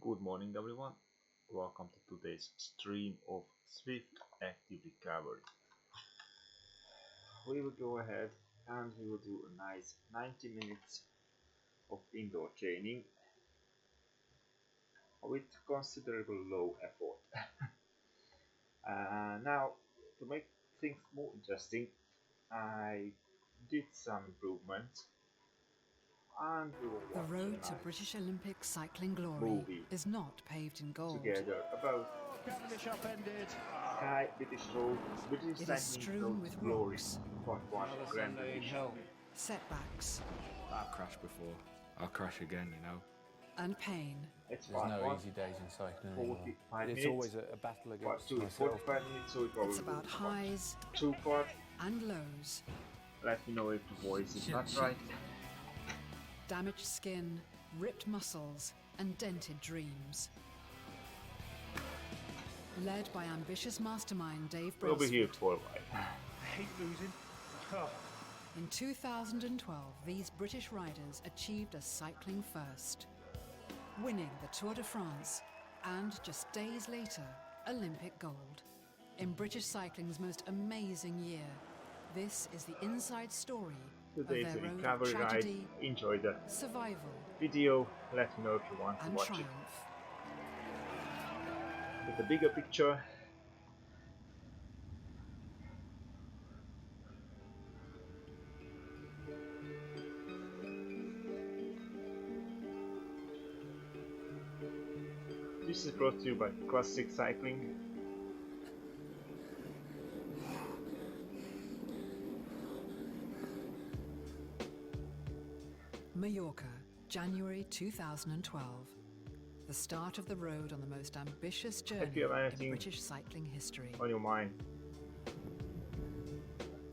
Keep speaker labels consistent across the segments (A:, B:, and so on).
A: Good morning everyone, welcome to today's stream of Zwift Active Recovery. We will go ahead and we will do a nice 90 minutes of indoor training with considerable low effort. Now, to make things more interesting, I did some improvements. And we will watch
B: the road to British Olympic cycling glory is not paved in gold.
A: Together about British road, British
B: it is
A: cycling
B: strewn
A: road
B: with
A: glory,
B: rocks,
A: part one, grand edition.
B: setbacks.
C: I've crashed before. I'll crash again, you know.
B: And pain.
A: It's
D: There's no easy days in cycling anymore. It's always a battle against myself.
A: 45 minutes, so
B: it's about highs and lows.
A: Let me know if the voice is not right.
B: Damaged skin, ripped muscles, and dented dreams. Led by ambitious mastermind Dave
A: We'll be here
B: Brailsford.
A: for a while.
D: I hate losing.
B: In 2012, these British riders achieved a cycling first, winning the Tour de France and, just days later, Olympic gold. In British cycling's most amazing year, this is the inside story
A: Today's
B: of their road
A: recovery
B: of tragedy,
A: ride. Enjoy the
B: survival,
A: video. Let me know if you want to
B: and
A: watch
B: triumph.
A: it. With the bigger picture. This is brought to you by Classic Cycling.
B: Mallorca, January 2012. The start of the road on the most ambitious journey in British cycling history.
A: On your mind.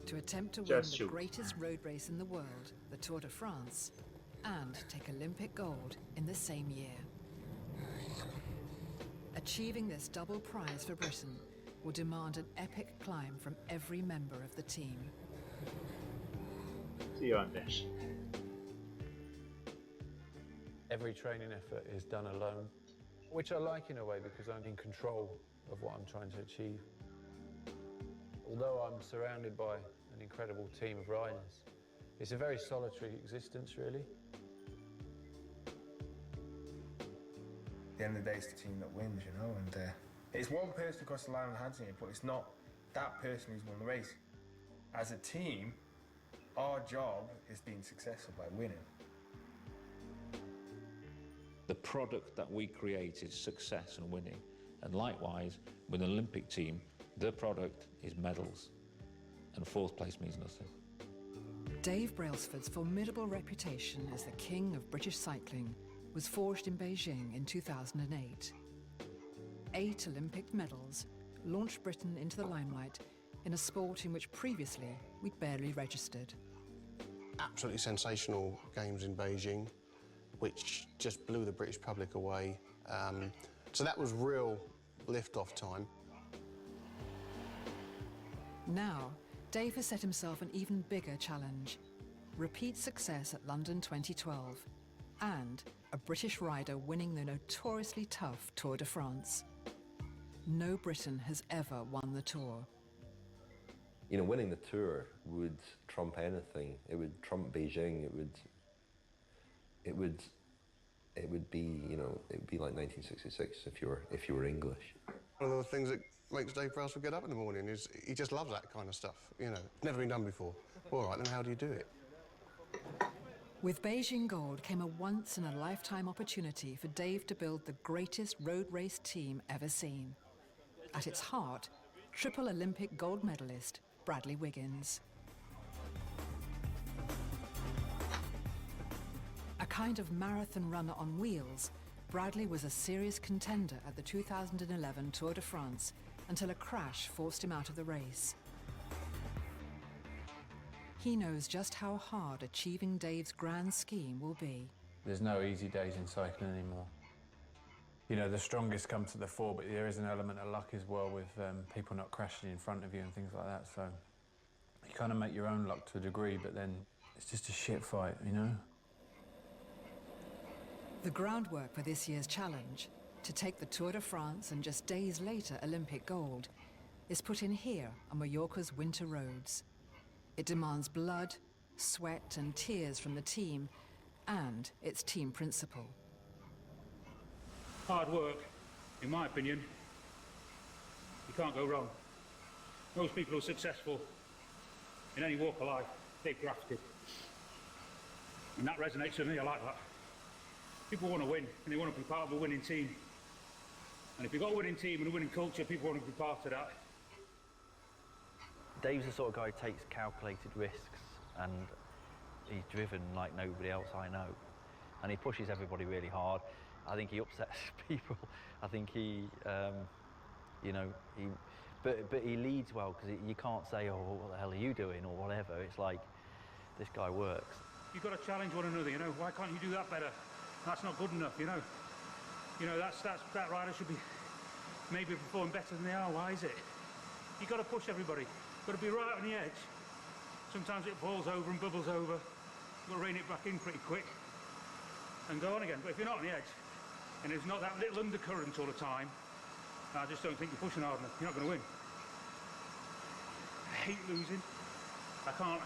B: To attempt to win
A: Just
B: the
A: shoot.
B: greatest road race in the world, the Tour de France, and take Olympic gold in the same year. Achieving this double prize for Britain will demand an epic climb from every member of the team.
A: See you on this.
D: Every training effort is done alone, which I like in a way because I'm in control of what I'm trying to achieve. Although I'm surrounded by an incredible team of riders, it's a very solitary existence, really.
E: At the end of the day, it's the team that wins, you know, and it's one person across the line with hands in it, but it's not that person who's won the race. As a team, our job is being successful by winning.
F: The product that we create is success and winning. And likewise, with an Olympic team, the product is medals. And fourth place means nothing.
B: Dave Brailsford's formidable reputation as the king of British cycling was forged in Beijing in 2008. 8 Olympic medals launched Britain into the limelight in a sport in which previously we'd barely registered.
G: Absolutely sensational games in Beijing, which just blew the British public away. So that was real lift-off time.
B: Now, Dave has set himself an even bigger challenge. Repeat success at London 2012 and a British rider winning the notoriously tough Tour de France. No Briton has ever won the Tour.
H: You know, winning the Tour would trump anything. It would trump Beijing. It would be, you know, it would be like 1966 if you were English.
G: One of the things that makes Dave Brailsford get up in the morning is he just loves that kind of stuff, you know. Never been done before. All right, then how do you do it?
B: With Beijing Gold came a once-in-a-lifetime opportunity for Dave to build the greatest road race team ever seen. At its heart, triple Olympic gold medalist Bradley Wiggins. A kind of marathon runner on wheels, Bradley was a serious contender at the 2011 Tour de France until a crash forced him out of the race. He knows just how hard achieving Dave's grand scheme will be.
D: There's no easy days in cycling anymore. You know, the strongest come to the fore, but there is an element of luck as well with people not crashing in front of you and things like that, so you kind of make your own luck to a degree, but then it's just a shit fight, you know?
B: The groundwork for this year's challenge to take the Tour de France and just days later Olympic gold, is put in here on Mallorca's winter roads. It demands blood, sweat and tears from the team and its team principal.
I: Hard work, in my opinion, you can't go wrong. Most people who are successful in any walk of life, they've grafted. And that resonates with me, I like that. People want to win, and they want to be part of a winning team. And if you've got a winning team and a winning culture, people want to be part of that.
J: Dave's the sort of guy who takes calculated risks, and he's driven like nobody else I know. And he pushes everybody really hard. I think he upsets people. I think he, you know, but he leads well, because you can't say, oh, what the hell are you doing, or whatever. It's like, this guy works.
I: You've got to challenge one another, you know. Why can't you do that better? That's not good enough, you know. You know, that rider should be maybe performing better than they are. Why is it? You've got to push everybody. You've got to be right on the edge. Sometimes it falls over and bubbles over. You've got to rein it back in pretty quick and go on again. But if you're not on the edge, and there's not that little undercurrent all the time, I just don't think you're pushing hard enough. You're not going to win. I hate losing. I can't,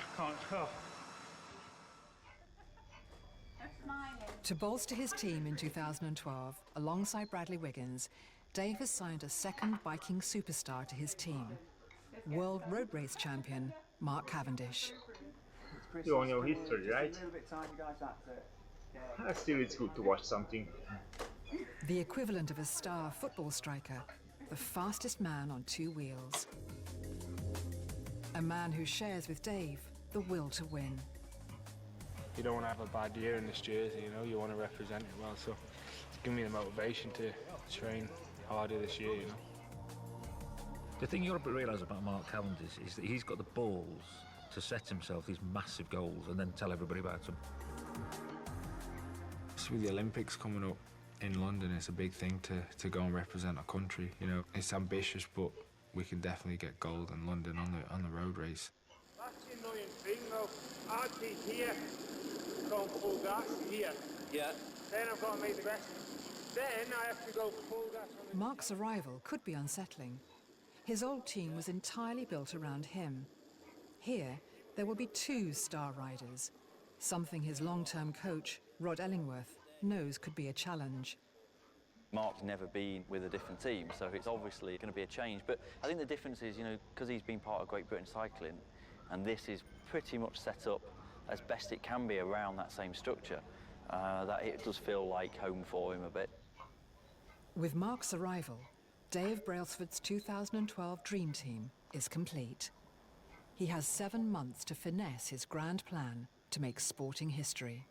I: oh.
B: To bolster his team in 2012, alongside Bradley Wiggins, Dave has signed a second biking superstar to his team, world road race champion Mark Cavendish.
A: You all know history, right? Still, it's good to watch something.
B: The equivalent of a star football striker, the fastest man on two wheels. A man who shares with Dave the will to win.
K: You don't want to have a bad year in this jersey, you know, you want to represent it well, so it's given me the motivation to train harder this year, you know.
F: The thing you got to realise about Mark Cavendish is that he's got the balls to set himself these massive goals and then tell everybody about them.
C: So with the Olympics coming up in London, it's a big thing to go and represent a country, you know. It's ambitious, but we can definitely get gold in London on the road race.
E: That's the annoying thing though. I'd be here, going full gas here.
J: Yeah.
E: Then I've got to make the best. Then I have to go full gas on the...
B: Mark's arrival could be unsettling. His old team was entirely built around him. Here, there will be two star riders, something his long-term coach, Rod Ellingworth, knows could be a challenge.
J: Mark's never been with a different team, so it's obviously going to be a change. But I think the difference is, you know, because he's been part of Great Britain cycling, and this is pretty much set up as best it can be around that same structure, that it does feel like home for him a bit.
B: With Mark's arrival, Dave Brailsford's 2012 Dream Team is complete. He has 7 months to finesse his grand plan to make sporting history.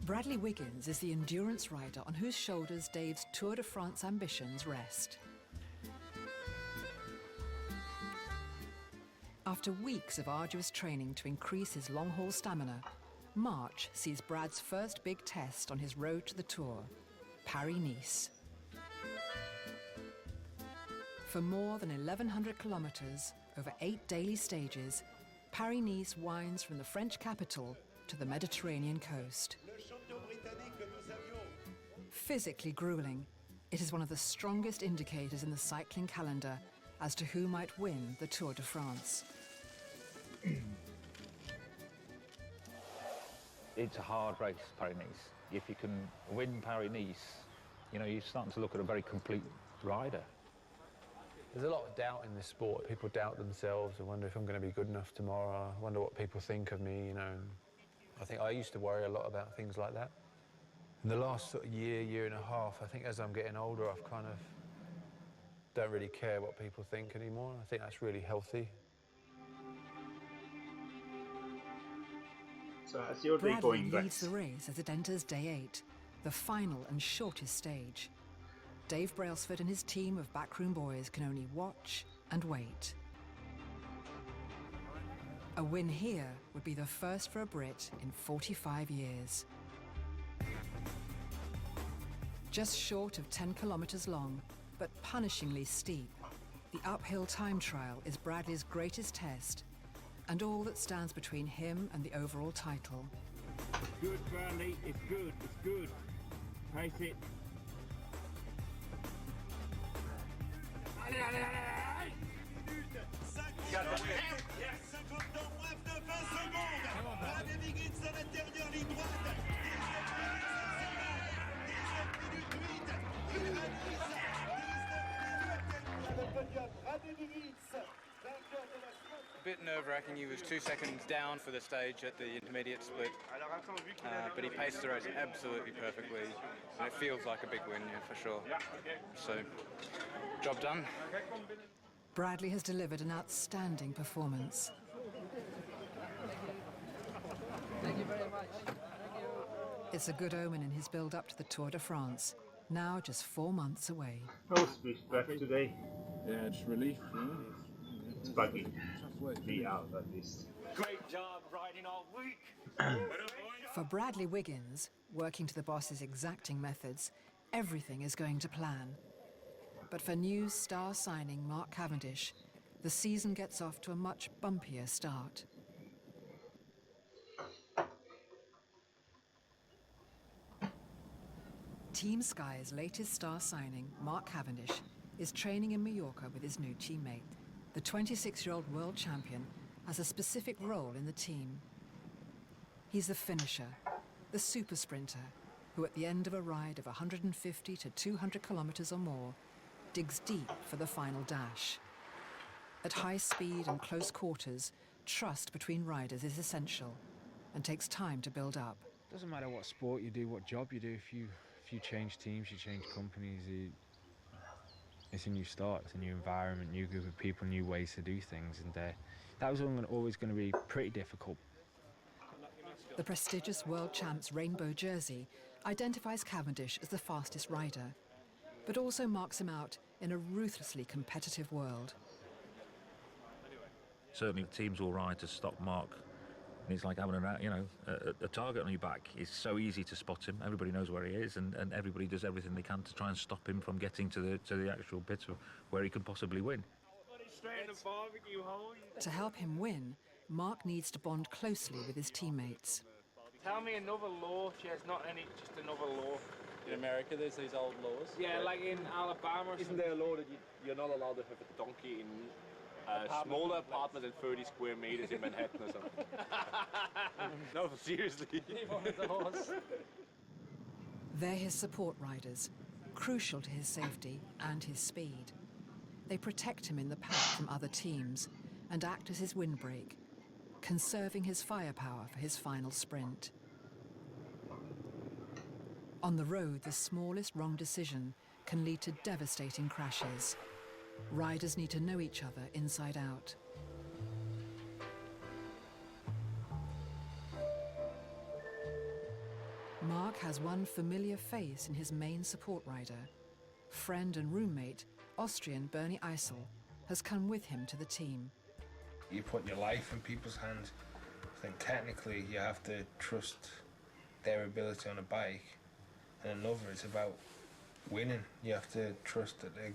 B: Bradley Wiggins is the endurance rider on whose shoulders Dave's Tour de France ambitions rest. After weeks of arduous training to increase his long-haul stamina, March sees Brad's first big test on his road to the Tour, Paris-Nice. For more than 1,100 kilometers, over 8 daily stages, Paris-Nice winds from the French capital to the Mediterranean coast. Physically grueling, it is one of the strongest indicators in the cycling calendar as to who might win the Tour de France.
F: It's a hard race, Paris-Nice. If you can win Paris-Nice, you know, you're starting to look at a very complete rider.
D: There's a lot of doubt in this sport. People doubt themselves and wonder if I'm going to be good enough tomorrow. I wonder what people think of me, you know. I think I used to worry a lot about things like that. In the last sort of year and a half, I think as I'm getting older, I've kind of don't really care what people think anymore. I think that's really healthy.
A: So as your day
B: Bradley
A: going back,
B: leads the race as it enters day 8, the final and shortest stage. Dave Brailsford and his team of backroom boys can only watch and wait. A win here would be the first for a Brit in 45 years. Just short of 10 kilometers long, but punishingly steep, the uphill time trial is Bradley's greatest test, and all that stands between him and the overall title.
L: Good, Burnley. It's good. It's good. Pace it.
M: A bit nerve-wracking. He was 2 seconds down for the stage at the intermediate split, but he paced the race absolutely perfectly, and it feels like a big win, yeah, for sure. So, job done.
B: Bradley has delivered an outstanding performance.
N: Thank you very much.
B: It's a good omen in his build-up to the Tour de France, now just 4 months away.
A: No speech back today.
L: Yeah, it's relief.
A: It's buggy. Be out at least.
L: Great job riding all week.
B: For Bradley Wiggins, working to the boss's exacting methods, everything is going to plan. But for new star signing Mark Cavendish, the season gets off to a much bumpier start. Team Sky's latest star signing, Mark Cavendish, is training in Mallorca with his new teammate. The 26-year-old world champion has a specific role in the team. He's the finisher, the super sprinter, who at the end of a ride of 150 to 200 kilometers or more, digs deep for the final dash. At high speed and close quarters, trust between riders is essential and takes time to build up.
C: Doesn't matter what sport you do, what job you do, if you change teams, you change companies, it's a new start, it's a new environment, new group of people, new ways to do things, and that was always going to be pretty difficult.
B: The prestigious world champ's rainbow jersey identifies Cavendish as the fastest rider, but also marks him out in a ruthlessly competitive world.
F: Certainly teams will ride to stop Mark. And it's like having a target on your back. It's so easy to spot him. Everybody knows where he is, and everybody does everything they can to try and stop him from getting to the actual bit of where he can possibly win.
B: To help him win, Mark needs to bond closely with his teammates.
K: Tell me another law, just not any, just another law.
O: In America, there's these old laws.
K: Yeah, like in Alabama.
O: Isn't there a law that you're not allowed to have a donkey in a smaller apartment than 30 square meters in Manhattan or something? No, seriously.
B: They're his support riders, crucial to his safety and his speed. They protect him in the pack from other teams and act as his windbreak, conserving his firepower for his final sprint. On the road, the smallest wrong decision can lead to devastating crashes. Riders need to know each other inside out. Mark has one familiar face in his main support rider. Friend and roommate, Austrian Bernie Eisel, has come with him to the team.
E: You put your life in people's hands. I think technically you have to trust their ability on a bike. And another, it's about winning. You have to trust that they're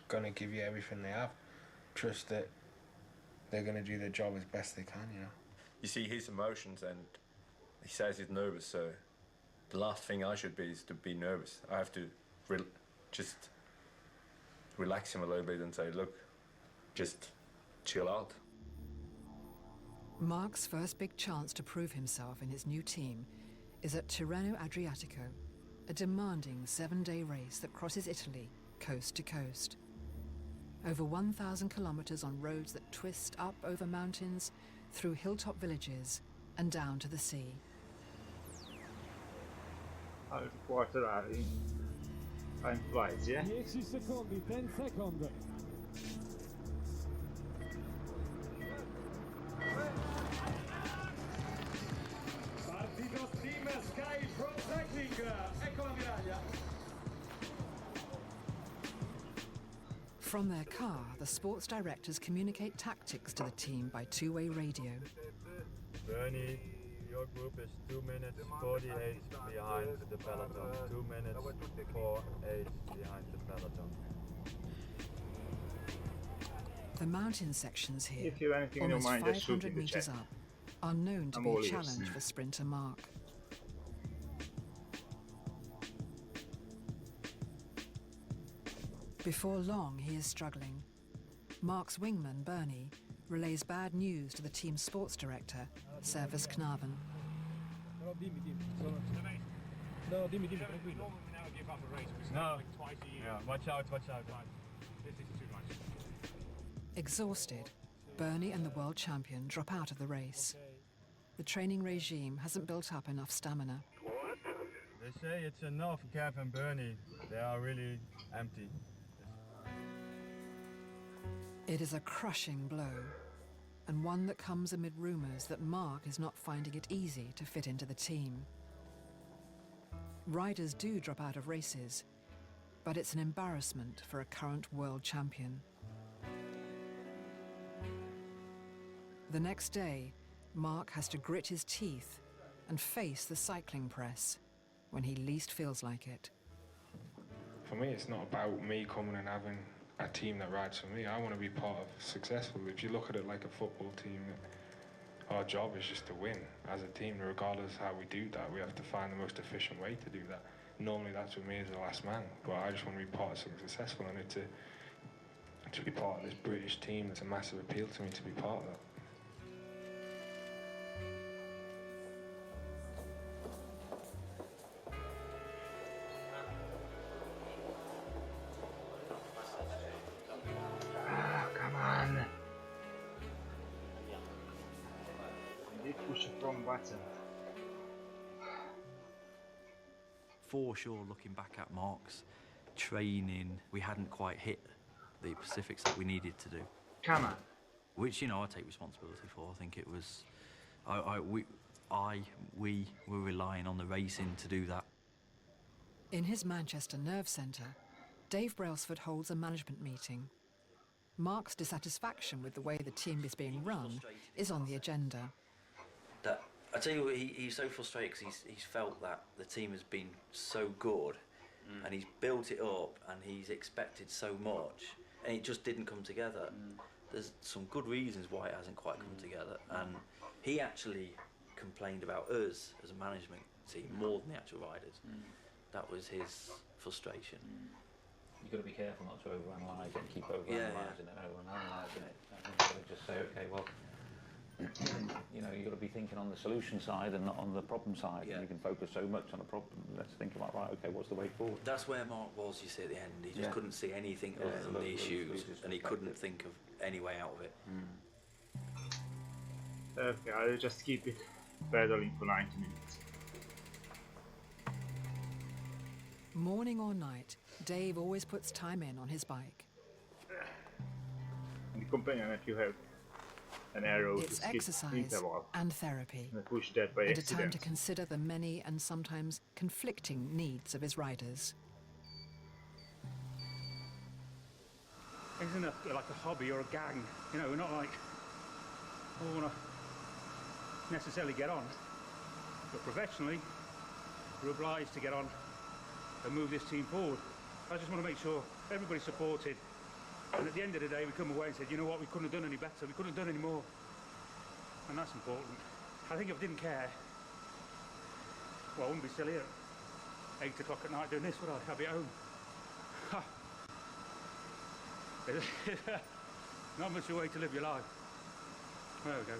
E: going to give you everything they have. Trust that they're going to do their job as best they can, you know.
P: You see his emotions, and he says he's nervous, so the last thing I should be is to be nervous. I have to just relax him a little bit and say, look, just chill out.
B: Mark's first big chance to prove himself in his new team is at Tirreno Adriatico, a demanding 7-day race that crosses Italy coast to coast. Over 1,000 kilometers on roads that twist up over mountains, through hilltop villages, and down to the sea.
A: Time flies, yeah?
L: 10 secondi, 10 secondi. Partito Team Sky Pro Cycling, ecco la medaglia.
B: From their car, the sports directors communicate tactics to the team by two-way radio.
Q: Bernie, your group is 2 minutes 48 behind the peloton. 2 minutes 48 behind the peloton.
B: The mountain sections here,
A: If you have anything in your
B: almost
A: mind, just shoot
B: 500
A: in the
B: meters
A: chat.
B: up, are known to
A: I'm
B: be
A: all
B: a
A: ears.
B: challenge for sprinter Mark. Before long, he is struggling. Mark's wingman, Bernie, relays bad news to the team's sports director, Servus Knaven.
Q: No, dimmi, tranquillo. No, yeah, watch out. This is too much.
B: Exhausted, Bernie and the world champion drop out of the race. The training regime hasn't built up enough stamina.
Q: They say it's enough, Kev and Bernie. They are really empty.
B: It is a crushing blow, and one that comes amid rumours that Mark is not finding it easy to fit into the team. Riders do drop out of races, but it's an embarrassment for a current world champion. The next day, Mark has to grit his teeth and face the cycling press when he least feels like it.
E: For me, it's not about me coming and having a team that rides for me. I want to be part of successful. If you look at it like a football team, our job is just to win as a team. Regardless of how we do that, we have to find the most efficient way to do that. Normally that's with me as the last man, but I just want to be part of something successful, and to be part of this British team, it's a massive appeal to me to be part of that.
A: Come on. I did push the wrong button.
J: For sure, looking back at Mark's training, we hadn't quite hit the specifics that we needed to do.
A: Come on.
J: Which, you know, I take responsibility for. I think it was, we were relying on the racing to do that.
B: In his Manchester Nerve Centre, Dave Brailsford holds a management meeting. Mark's dissatisfaction with the way the team is being run is on the agenda.
J: That, I tell you what, he's so frustrated because he's felt that the team has been so good and he's built it up and he's expected so much and it just didn't come together. There's some good reasons why it hasn't quite come together, and he actually complained about us as a management team more than the actual riders. That was his frustration.
F: You've got to be careful not to overanalyze it and keep overanalyzing it and overanalyzing it. You've got to just say, okay, well, you know, you've got to be thinking on the solution side and not on the problem side.
J: Yeah.
F: You can focus so much on the problem. Let's think about, right, okay, what's the way forward?
J: That's where Mark was, you see, at the end. He just couldn't see anything other than the issues, and he couldn't think of any way out of it.
A: Okay, I'll just keep it pedaling for 90 minutes.
B: Morning or night, Dave always puts time in on his bike.
A: In the companion, if you have an arrow
B: It's
A: to skip
B: exercise
A: interval,
B: and therapy,
A: and I push that by
B: and a
A: accident.
B: time to consider the many and sometimes conflicting needs of his riders.
I: Isn't it like a hobby or a gang? You know, we're not like, we want to necessarily get on, but professionally, we're obliged to get on and move this team forward. I just want to make sure everybody's supported, and at the end of the day we come away and said, you know what, we couldn't have done any better, we couldn't have done any more, and that's important. I think if I didn't care, well, I wouldn't be still here at 8 o'clock at night doing this, would I? I'd be at home. Not much of a way to live your life. There we go.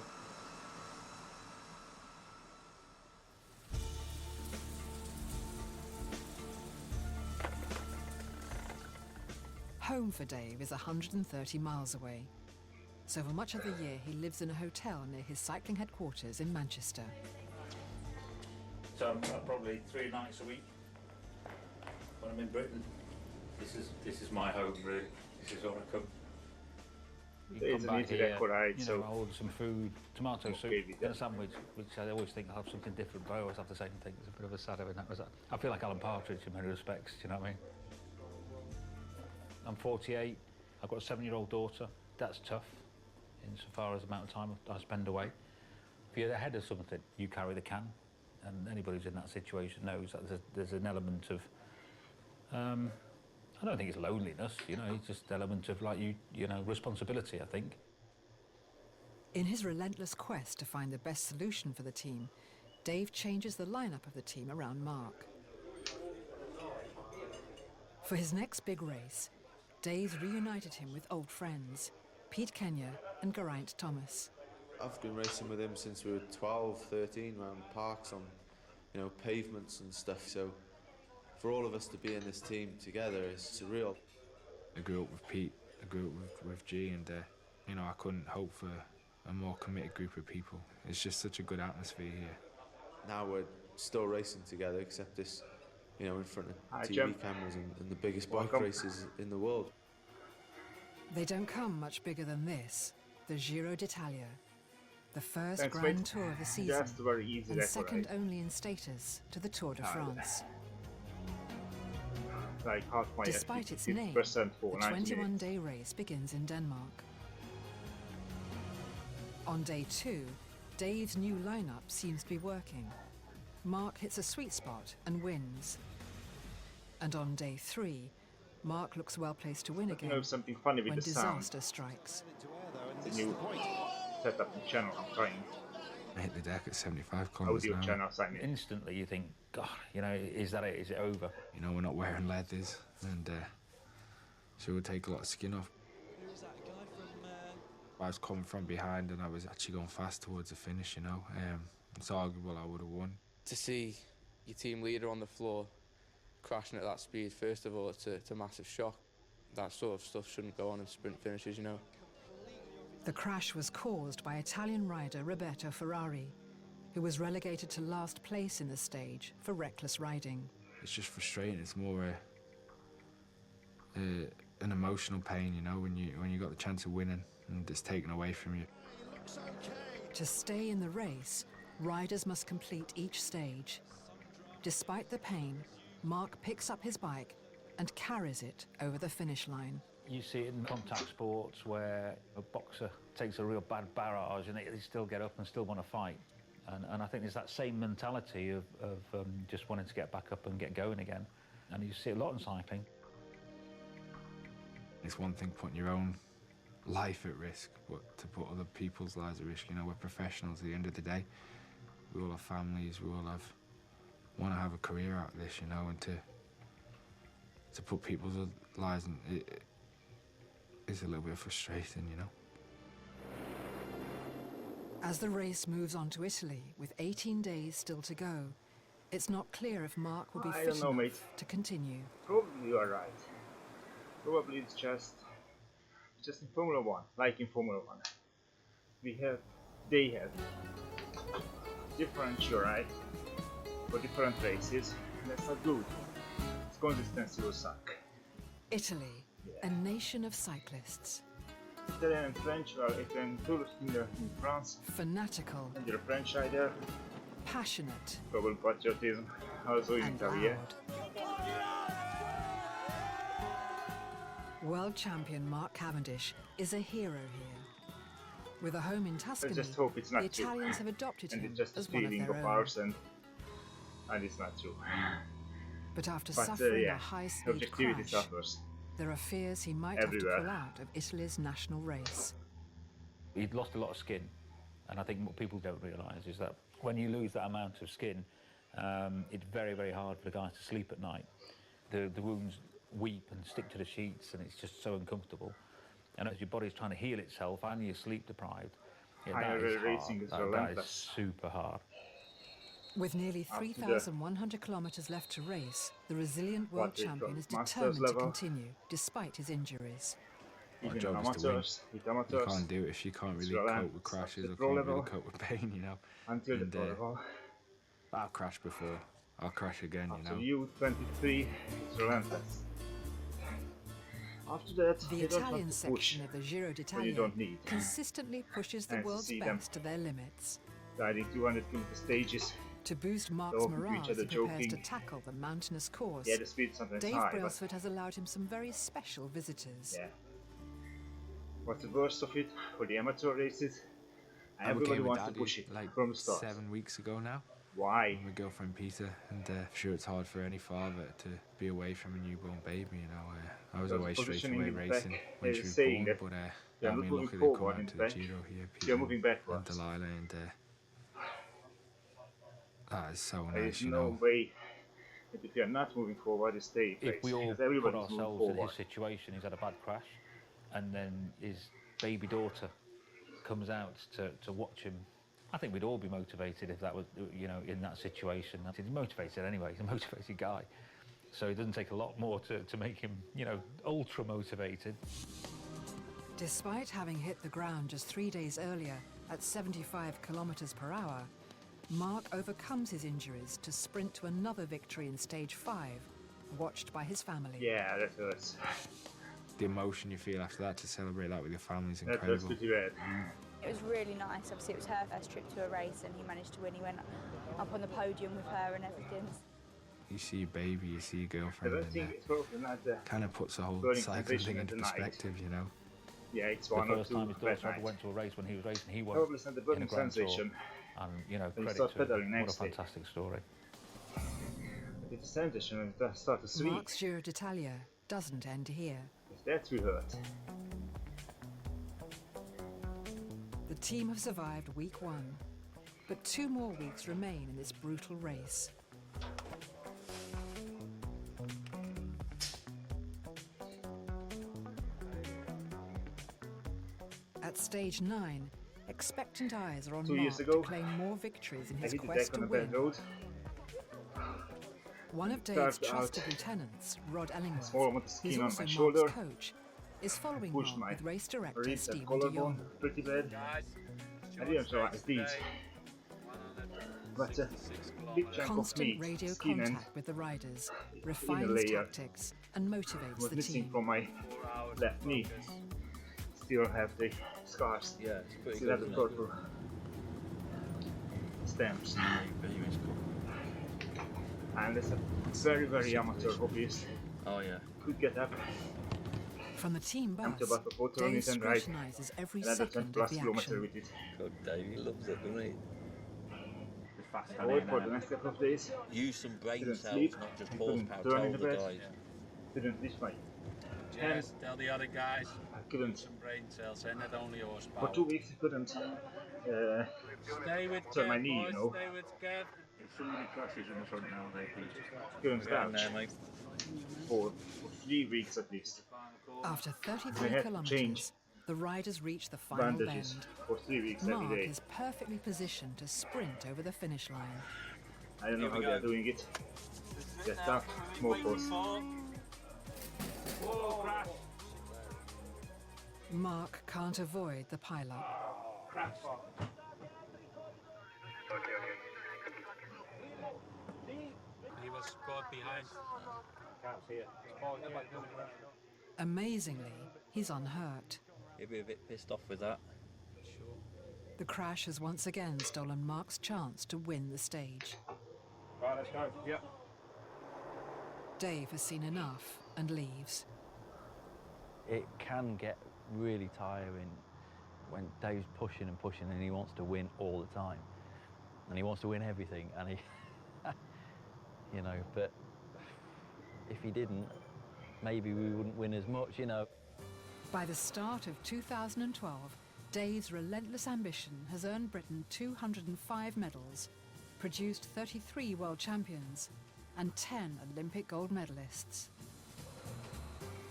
B: Home for Dave is 130 miles away, so for much of the year he lives in a hotel near his cycling headquarters in Manchester.
F: So probably 3 nights a week when I'm in Britain. This is my home, really. This is where I come.
A: It's an easy ride, so
F: I order some food, tomato soup, and a sandwich, which I always think I'll have something different, but I always have the same thing. It's a bit of a sad in that respect. I feel like Alan Partridge in many respects, do you know what I mean? I'm 48, I've got a 7-year-old daughter. That's tough, insofar as the amount of time I spend away. If you're ahead of something, you carry the can, and anybody who's in that situation knows that there's an element of I don't think it's loneliness, you know, it's just an element of, like, you know, responsibility, I think.
B: In his relentless quest to find the best solution for the team, Dave changes the lineup of the team around Mark. For his next big race, Dave's reunited him with old friends, Pete Kenya and Geraint Thomas.
R: I've been racing with him since we were 12, 13, around parks on, you know, pavements and stuff, so for all of us to be in this team together is surreal.
C: I grew up with Pete, I grew up with G, and you know, I couldn't hope for a more committed group of people. It's just such a good atmosphere here.
R: Now we're still racing together, except this, you know, in front of TV cameras and the biggest bike races in the world.
B: They don't come much bigger than this, the Giro d'Italia, the first
A: Thanks,
B: grand
A: mate.
B: tour of the season,
A: Just very easy
B: and
A: record,
B: second
A: right?
B: only in status to the Tour de France.
A: Like half my
B: Despite its name,
A: 50% for
B: the
A: 90 minutes.
B: 21-day race begins in Denmark. On day 2, Dave's new lineup seems to be working. Mark hits a sweet spot and wins. And on day 3, Mark looks well placed to win again
A: You know something funny with
B: when
A: the sound.
B: disaster strikes.
A: The new setup in channel I'm trying.
C: I hit the deck at 75 kilometers
A: Audio
C: an hour.
A: channel sign in.
F: Instantly you think, God, you know, is that it? Is it over?
C: You know, we're not wearing leathers, and so it would take a lot of skin off. I was coming from behind and I was actually going fast towards the finish, you know. It's arguable I would have won.
S: To see your team leader on the floor crashing at that speed, first of all, it's a massive shock. That sort of stuff shouldn't go on in sprint finishes, you know.
B: The crash was caused by Italian rider Roberto Ferrari, who was relegated to last place in the stage for reckless riding.
C: It's just frustrating. It's more an emotional pain, you know, when you got the chance of winning and it's taken away from you.
B: To stay in the race, riders must complete each stage. Despite the pain, Mark picks up his bike and carries it over the finish line.
F: You see it in contact sports where a boxer takes a real bad barrage and they still get up and still want to fight. And I think there's that same mentality of just wanting to get back up and get going again. And you see a lot in cycling.
C: It's one thing putting your own life at risk, but to put other people's lives at risk, you know, we're professionals at the end of the day. We all have families, we all want to have a career out of this, you know, and to put people's lives in it is a little bit frustrating, you know.
B: As the race moves on to Italy, with 18 days still to go, it's not clear if Mark will be fit enough to continue.
A: Probably you are right. Probably it's just in Formula 1, like in Formula 1. They have different right for different races, and that's not good. Its consistency will suck.
B: Italy, a nation of cyclists.
A: Italian and French are Italian tours in France.
B: Fanatical.
A: And you're a French rider.
B: Passionate.
A: Global patriotism, also in Italy.
B: World champion Mark Cavendish is a hero here. With a home in Tuscany,
A: I just hope it's not
B: the
A: true.
B: Italians have adopted
A: and
B: him
A: it's just
B: as
A: a
B: one of
A: feeling
B: their
A: of
B: own.
A: ours, and it's not true.
B: But after suffering
A: yeah,
B: a high-speed
A: objectivity
B: crash,
A: suffers.
B: there are fears he might
A: Everywhere.
B: have to pull out of Italy's national race.
F: He'd lost a lot of skin, and I think what people don't realise is that when you lose that amount of skin, it's very, very hard for the guys to sleep at night. The wounds weep and stick to the sheets, and it's just so uncomfortable. And as your body's trying to heal itself and you're sleep deprived, that is
A: racing is
F: hard. That is
A: relentless.
F: super hard.
B: With nearly
A: After the
B: 3,100 kilometres left to race, the resilient world
A: what they
B: champion
A: call
B: is
A: masters
B: determined to
A: level.
B: continue, despite his injuries.
C: Our
A: Even
C: job is to win.
A: amateurs, with
C: You
A: amateurs,
C: can't do it if you can't really
A: Sri Lanka,
C: cope with crashes
A: the
C: or
A: pro
C: can't really
A: level.
C: cope with pain, you know.
A: until the
C: And,
A: pro level.
C: I've crashed before. I'll crash again, you
A: After
C: know.
A: U23, it's relentless. After that,
B: The
A: you don't have
B: Italian
A: to push
B: section of the Giro
A: when you
B: d'Italia
A: don't need.
B: consistently pushes the
A: And to
B: world's
A: see them
B: best to their limits.
A: Riding 200-kilometer stages.
B: To boost Mark's
A: Talking to
B: morale
A: each
B: as he
A: other,
B: prepares to
A: joking.
B: tackle the mountainous course,
A: Yeah, the speed sometimes
B: Dave
A: high, but
B: Brailsford has allowed him some very special visitors.
A: yeah. What's the worst of it for the amateur races?
C: I
A: Everybody
C: became a
A: wants to
C: daddy
A: push it
C: like
A: from the start.
C: 7 weeks ago now.
A: Why?
C: My girlfriend Peter, and sure it's hard for any father to be away from a newborn baby. You know, I was away straight away racing when she was born, but I mean, luckily they come out to the Giro here, Peter and Delilah, and that is so nice. You know,
A: way that if you're not moving forward, you stay.
F: If we all put ourselves in his situation, he's had a bad crash, and then his baby daughter comes out to watch him, I think we'd all be motivated if that was, you know, in that situation. He's motivated anyway, he's a motivated guy. So it doesn't take a lot more to make him, you know, ultra motivated.
B: Despite having hit the ground just 3 days earlier at 75 kilometers per hour, Mark overcomes his injuries to sprint to another victory in stage 5, watched by his family.
A: Yeah, that hurts.
C: The emotion you feel after that, to celebrate that with your family, is incredible.
A: That hurts pretty bad.
T: It was really nice. Obviously, it was her first trip to a race, and he managed to win. He went up on the podium with her and everything.
C: You see your baby, you see your girlfriend,
A: I don't think it's probably not the
C: kind of puts the whole cycling thing into perspective, you know.
A: Yeah, it's one or two.
F: The first time his daughter ever went to a race, when he was racing, he won
A: probably not the burning
F: in a Grand
A: sensation.
F: Tour. And, you know,
A: When you
F: credit
A: start
F: to him.
A: pedaling
F: What a
A: next day.
F: fantastic story.
A: It's a sensation when it starts to sweep.
B: Mark's Giro d'Italia doesn't end here.
A: That will hurt.
B: The team have survived week 1, but 2 more weeks remain in this brutal race. At stage 9, expectant eyes are on
A: 2
B: Mark
A: years
B: to
A: ago,
B: claim more victories in
A: I
B: his
A: hit the
B: quest
A: deck
B: to
A: on a bad
B: win.
A: road.
B: One of
A: Started
B: Dave's
A: out
B: trusted lieutenants, Rod Ellingworth,
A: small amount of
B: who's
A: skin on
B: also
A: my
B: Mark's
A: shoulder.
B: coach, is following
A: Pushed
B: Mark
A: my
B: with race director
A: ribs and
B: Stephen de
A: collarbone
B: Jong.
A: pretty bad. I didn't realize these. But a big chunk of
B: Constant
A: meat,
B: radio
A: skin and
B: contact with the riders
A: inner
B: refines
A: layer
B: tactics and motivates
A: was
B: the
A: missing
B: team.
A: from my left knee. Still have the scars.
J: Yeah, it's pretty
A: Still
J: good,
A: have the
J: isn't it?
A: purple stamps. And it's a very, very amateur hobbyist.
J: Oh yeah.
A: Could get up.
B: From the team bus,
A: Amateur bus for photo
B: Dave
A: and ride
B: scrutinises every
A: another 10
B: second of
A: plus
B: the
A: kilometer
B: action.
A: with it.
J: God, Dave, he loves it, doesn't he?
A: I worked for the next couple of days.
J: Use some brain
A: Couldn't
J: cells,
A: sleep.
J: not just
A: I couldn't
J: horsepower.
A: turn in
J: Tell
A: the
J: the
A: bed.
J: guys.
A: Didn't lift my
U: Yes, tell the other guys.
A: I couldn't.
U: Some brain cells, and not only
A: For
U: horsepower.
A: 2 weeks I couldn't
U: Stay with
A: turn my
U: Kev,
A: knee,
U: boys,
A: you know.
U: Stay with Kev.
O: So many crashes in the front now,
A: Couldn't
J: Get in
A: slouch.
J: there, mate.
A: For 3 weeks at least.
B: After
A: I
B: 33
A: had to change
B: kilometers, the riders reach the final
A: bandages
B: bend.
A: for 3 weeks
B: Mark
A: every day.
B: is perfectly positioned to sprint over the finish line.
A: I don't know how they're doing it. They're tough, mofos.
U: Whoa, crash.
B: Mark can't avoid the pileup.
U: Crash. He was caught behind.
O: Can't see it.
B: Amazingly, he's unhurt.
J: He'll be a bit pissed off with that.
B: The crash has once again stolen Mark's chance to win the stage.
O: Right, let's go. Yep.
B: Dave has seen enough and leaves.
J: It can get really tiring when Dave's pushing and pushing and he wants to win all the time. And he wants to win everything, and he, you know, but if he didn't, maybe we wouldn't win as much, you know.
B: By the start of 2012, Dave's relentless ambition has earned Britain 205 medals, produced 33 world champions, and 10 Olympic gold medalists.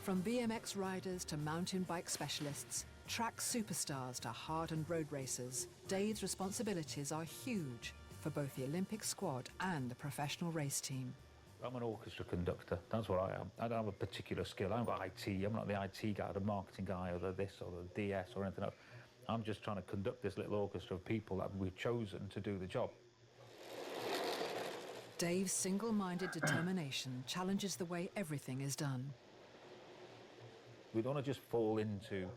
B: From BMX riders to mountain bike specialists, track superstars to hardened road racers, Dave's responsibilities are huge for both the Olympic squad and the professional race team.
F: I'm an orchestra conductor, that's what I am. I don't have a particular skill, I haven't got IT, I'm not the IT guy, the marketing guy, or the this, or the DS, or anything else. I'm just trying to conduct this little orchestra of people that we've chosen to do the job.
B: Dave's single-minded determination challenges the way everything is done.
F: We don't want to just fall into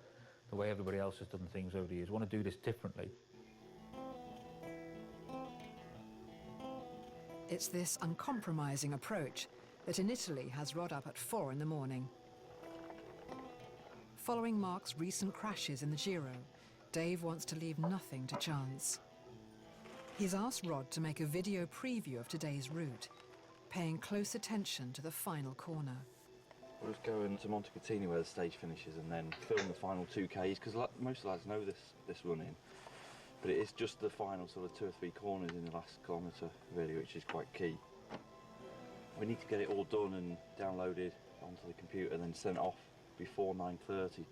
F: the way everybody else has done things over the years. We want to do this differently.
B: It's this uncompromising approach that in Italy has Rod up at 4 in the morning. Following Mark's recent crashes in the Giro, Dave wants to leave nothing to chance. He's asked Rod to make a video preview of today's route, paying close attention to the final corner.
J: We'll just go into Montecatini where the stage finishes and then film the final 2Ks, because most lads know this running, but it is just the final sort of 2 or 3 corners in the last kilometre really, which is quite key. We need to get it all done and downloaded onto the computer and then sent off before 9:30.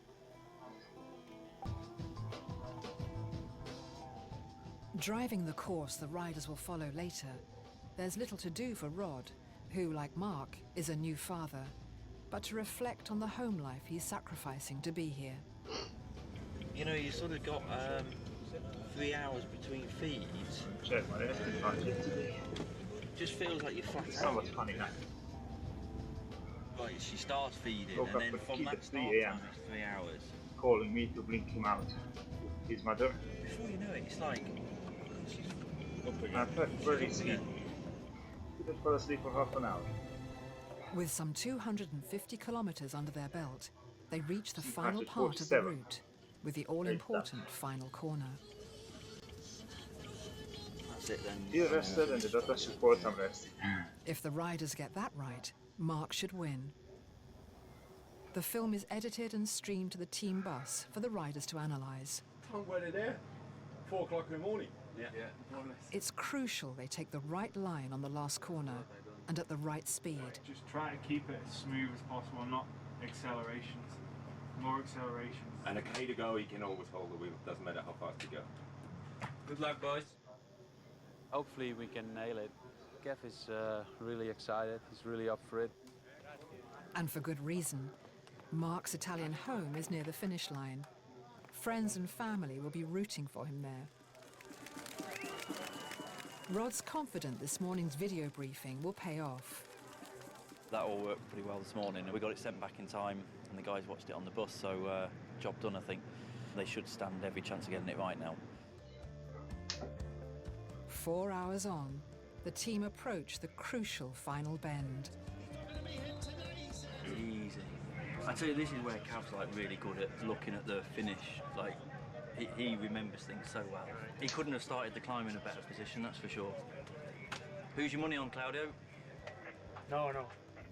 B: Driving the course the riders will follow later, there's little to do for Rod, who, like Mark, is a new father, but to reflect on the home life he's sacrificing to be here.
J: You know, you sort of got 3 hours between feeds.
A: Check my it
J: Just feels like you're flat
A: so
J: out.
A: much funny now.
J: Right, she starts feeding,
A: Woke
J: and
A: up
J: then
A: at
J: from that
A: 3
J: start
A: a.m.
J: time, it's 3 hours.
A: calling me to blink him out. His mother.
J: Before you know it, it's like...
A: I'm very sleepy. He just fell asleep for half an hour.
B: With some 250 kilometres under their belt, they reach the final part of the route, with the all-important final corner.
J: That's it then.
A: He rested and the data supports I'm resting.
B: If the riders get that right, Mark should win. The film is edited and streamed to the team bus for the riders to analyse.
H: Where they're there? 4 o'clock in the morning. Yeah.
B: It's crucial they take the right line on the last corner and at the right speed.
E: Just try to keep it as smooth as possible, not accelerations. More accelerations.
P: And a K to go, he can always hold the wheel. Doesn't matter how fast you go.
U: Good luck, boys.
D: Hopefully we can nail it. Kev is really excited. He's really up for it.
B: And for good reason. Mark's Italian home is near the finish line. Friends and family will be rooting for him there. Rod's confident this morning's video briefing will pay off.
J: That all worked pretty well this morning. We got it sent back in time and the guys watched it on the bus, so job done, I think. They should stand every chance of getting it right now.
B: 4 hours on, the team approach the crucial final bend.
J: Easy. I tell you, this is where Cav's like really good at looking at the finish. Like, he remembers things so well. He couldn't have started the climb in a better position, that's for sure. Who's your money on, Claudio?
U: No.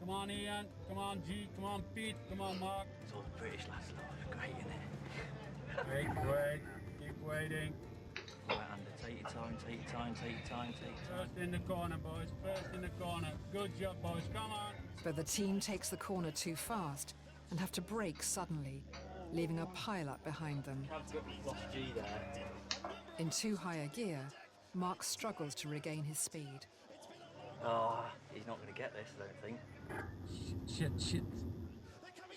I: Come on, Ian. Come on, G. Come on, Pete. Come on, Mark.
J: It's all the British lads, love. Great, innit?
I: Wait. Keep waiting.
J: Right, Andy, take your time, take your time.
I: First in the corner, boys. First in the corner. Good job, boys. Come on.
B: But the team takes the corner too fast and have to brake suddenly, leaving a pile-up behind them.
U: Lost G there.
B: In too high a gear, Mark struggles to regain his speed.
J: Oh, he's not going to get this, I don't think.
I: Shit.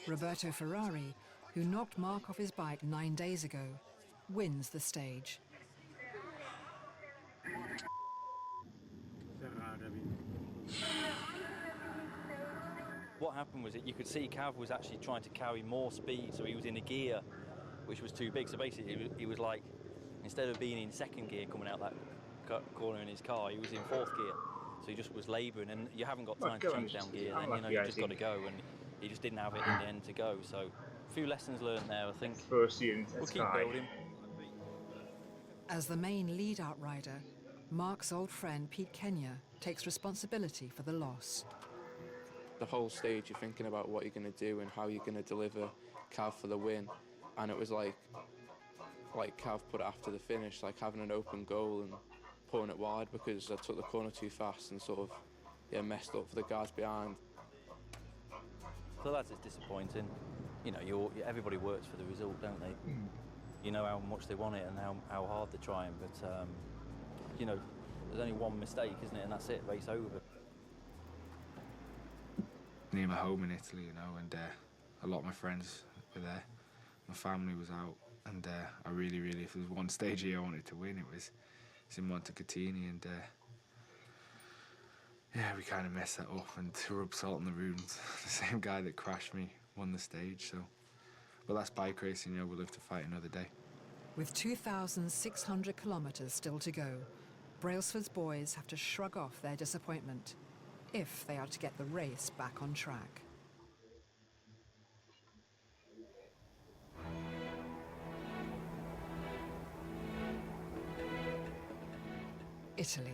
B: Roberto Ferrari, who knocked Mark off his bike 9 days ago, wins the stage.
J: What happened was that you could see Cav was actually trying to carry more speed, so he was in a gear which was too big. So basically, he was like, instead of being in second gear coming out that corner in his car, he was in fourth gear. So he just was labouring, and you haven't got time to change down gear. Then you just got to go, and he just didn't have it in the end to go. So a few lessons learned there, I think. We'll keep building.
B: As the main lead-out rider, Mark's old friend Pete Kenya takes responsibility for the loss.
S: The whole stage you're thinking about what you're going to do and how you're going to deliver Cav for the win, and it was like Cav put it after the finish, like having an open goal and pulling it wide because I took the corner too fast and sort of messed up for the guys behind.
J: So that's disappointing. You know, everybody works for the result, don't they? You know how much they want it and how hard they're trying, but you know, there's only one mistake, isn't it? And that's it, race over.
C: Near my home in Italy, you know, and a lot of my friends were there. My family was out, and I really, if there was one stage here I wanted to win, it's in Montecatini, and yeah, we kind of messed that up, and to rub salt in the wounds, the same guy that crashed me won the stage, so. But that's bike racing, you know, we'll live to fight another day.
B: With 2,600 kilometres still to go, Brailsford's boys have to shrug off their disappointment if they are to get the race back on track. Italy.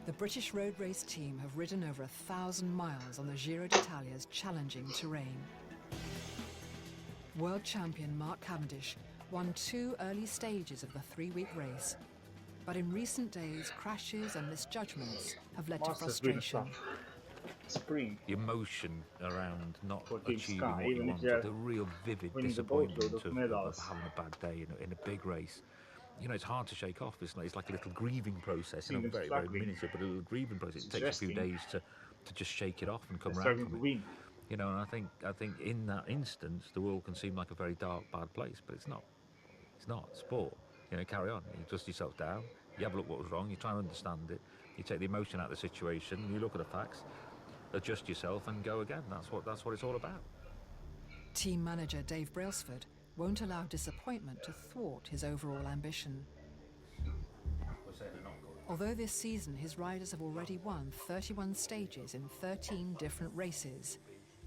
B: The British road race team have ridden over 1,000 miles on the Giro d'Italia's challenging terrain. World champion Mark Cavendish won 2 early stages of the 3-week race, but in recent days, crashes and misjudgments have led to frustration.
A: Spring.
F: The emotion around not
A: Team
F: achieving
A: Sky,
F: what you
A: even if
F: wanted,
A: they're
F: the real vivid
A: winning the
F: disappointment
A: boatload of
F: of
A: medals.
F: having a bad day in a big race. You know, it's hard to shake off. It's like a little grieving process. You know, very, very miniature, but a little grieving process. It takes a few days to just shake it off and come round from it. You know, and I think in that instance, the world can seem like a very dark, bad place, but it's not. It's not. Sport. You know, carry on. You dust yourself down. You have a look what was wrong. You try and understand it. You take the emotion out of the situation. You look at the facts. Adjust yourself and go again. That's what it's all about.
B: Team manager Dave Brailsford won't allow disappointment to thwart his overall ambition. Although this season his riders have already won 31 stages in 13 different races,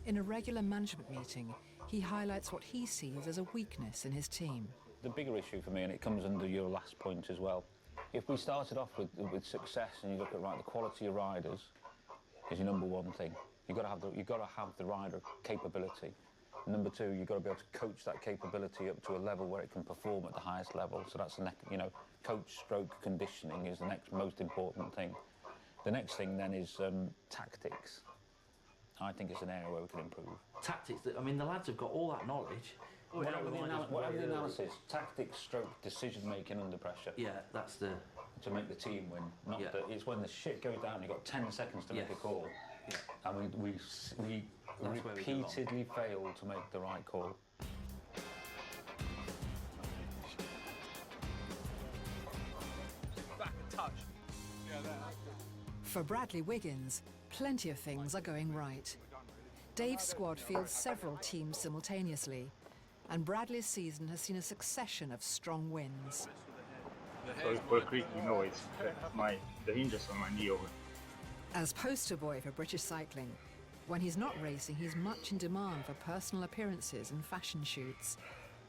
B: in a regular management meeting, he highlights what he sees as a weakness in his team.
G: The bigger issue for me, and it comes under your last point as well, if we started off with success and you look at the quality of riders is your number one thing. You've got to have the rider capability. Number two, you've got to be able to coach that capability up to a level where it can perform at the highest level. So that's the next, coach stroke conditioning is the next most important thing. The next thing then is tactics. I think it's an area where we can improve.
V: Tactics, I mean, the lads have got all that knowledge.
G: Whatever the analysis, tactics stroke decision making under pressure.
V: Yeah, that's the...
G: To make the team win. It's when the shit goes down, you've got 10 seconds to make a call. Yeah. And we repeatedly fail to make the right call.
L: Back and touch. Yeah, there.
B: For Bradley Wiggins, plenty of things are going right. Dave's squad fields several teams simultaneously, and Bradley's season has seen a succession of strong wins.
A: Sorry for a creaky noise. The hinges on my knee over.
B: As poster boy for British cycling, when he's not racing, he's much in demand for personal appearances and fashion shoots.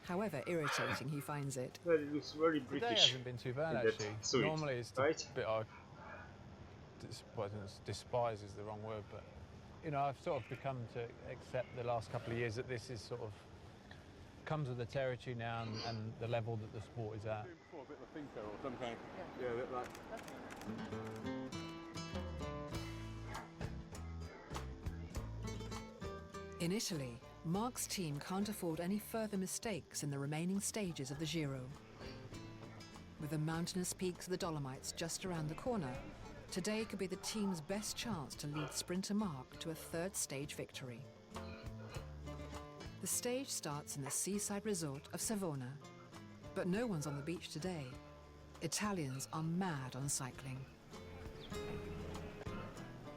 B: However irritating he finds it.
A: Well, it looks very British.
D: Today hasn't been too bad actually. Normally it's the bit I despise is the wrong word, but I've sort of become to accept the last couple of years that this is sort of comes with the territory now and the level that the sport is at.
H: A bit of a thinker or some kind of, yeah, a bit like.
B: In Italy, Mark's team can't afford any further mistakes in the remaining stages of the Giro. With the mountainous peaks of the Dolomites just around the corner, today could be the team's best chance to lead sprinter Mark to a 3rd stage victory. The stage starts in the seaside resort of Savona, but no one's on the beach today. Italians are mad on cycling.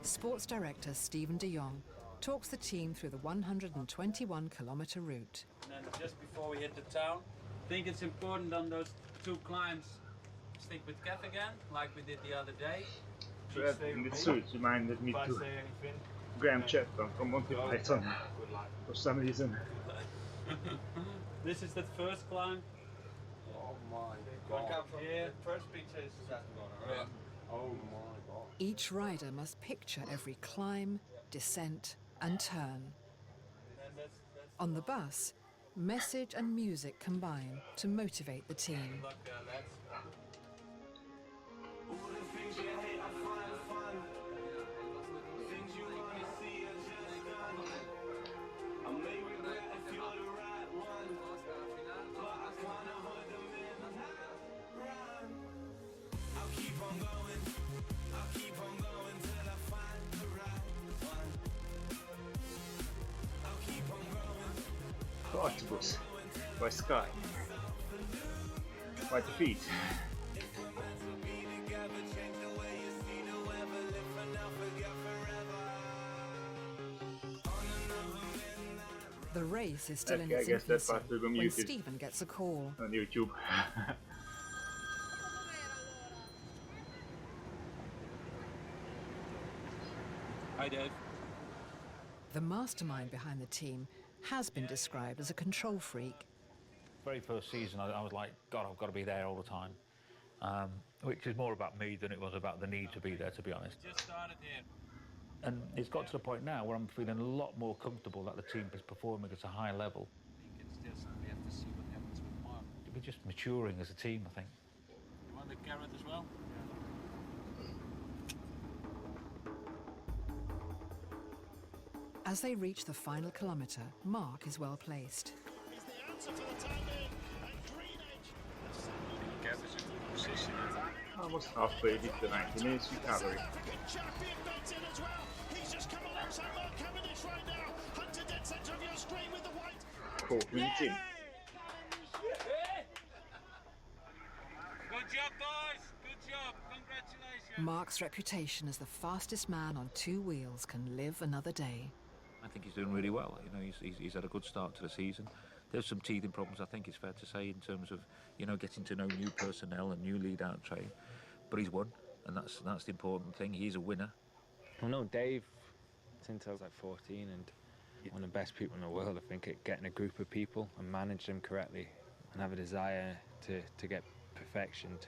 B: Sports director Stephen de Jong talks the team through the 121-kilometre route.
W: And then just before we hit the town, I think it's important on those 2 climbs, stick with Kev again, like we did the other day.
A: In the suit reminded me to Graham Chapman from Monty Python for some reason.
W: This is the first climb.
O: Oh my god. First picture is that one, right? Oh my god.
B: Each rider must picture every climb, descent and turn. On the bus, message and music combine to motivate the team.
A: Octopus by Sky. Quite a feat.
B: The race is still in its infancy when Stephen gets a call.
A: On YouTube.
W: Hi Dave.
B: The mastermind behind the team has been described as a control freak.
F: Very first season, I was like, God, I've got to be there all the time. which is more about me than it was about the need to be there, to be honest.
W: Just started here.
F: And it's got to the point now where I'm feeling a lot more comfortable that the team is performing at a high level.
W: I think it's just, we have to see what happens with Mark.
F: We're just maturing as a team, I think.
W: You want the carrot as well?
B: As they reach the final kilometre, Mark is well placed.
A: Almost halfway did the 90 minutes recovery. Cool, really team.
W: Good job, boys. Good job. Congratulations.
B: Mark's reputation as the fastest man on two wheels can live another day.
F: I think he's doing really well. You know, he's had a good start to the season. There's some teething problems, I think it's fair to say, in terms of, you know, getting to know new personnel and new lead-out train. But he's won, and that's the important thing. He's a winner.
C: I know Dave since I was like 14, and one of the best people in the world, I think, at getting a group of people and manage them correctly and have a desire to get perfection,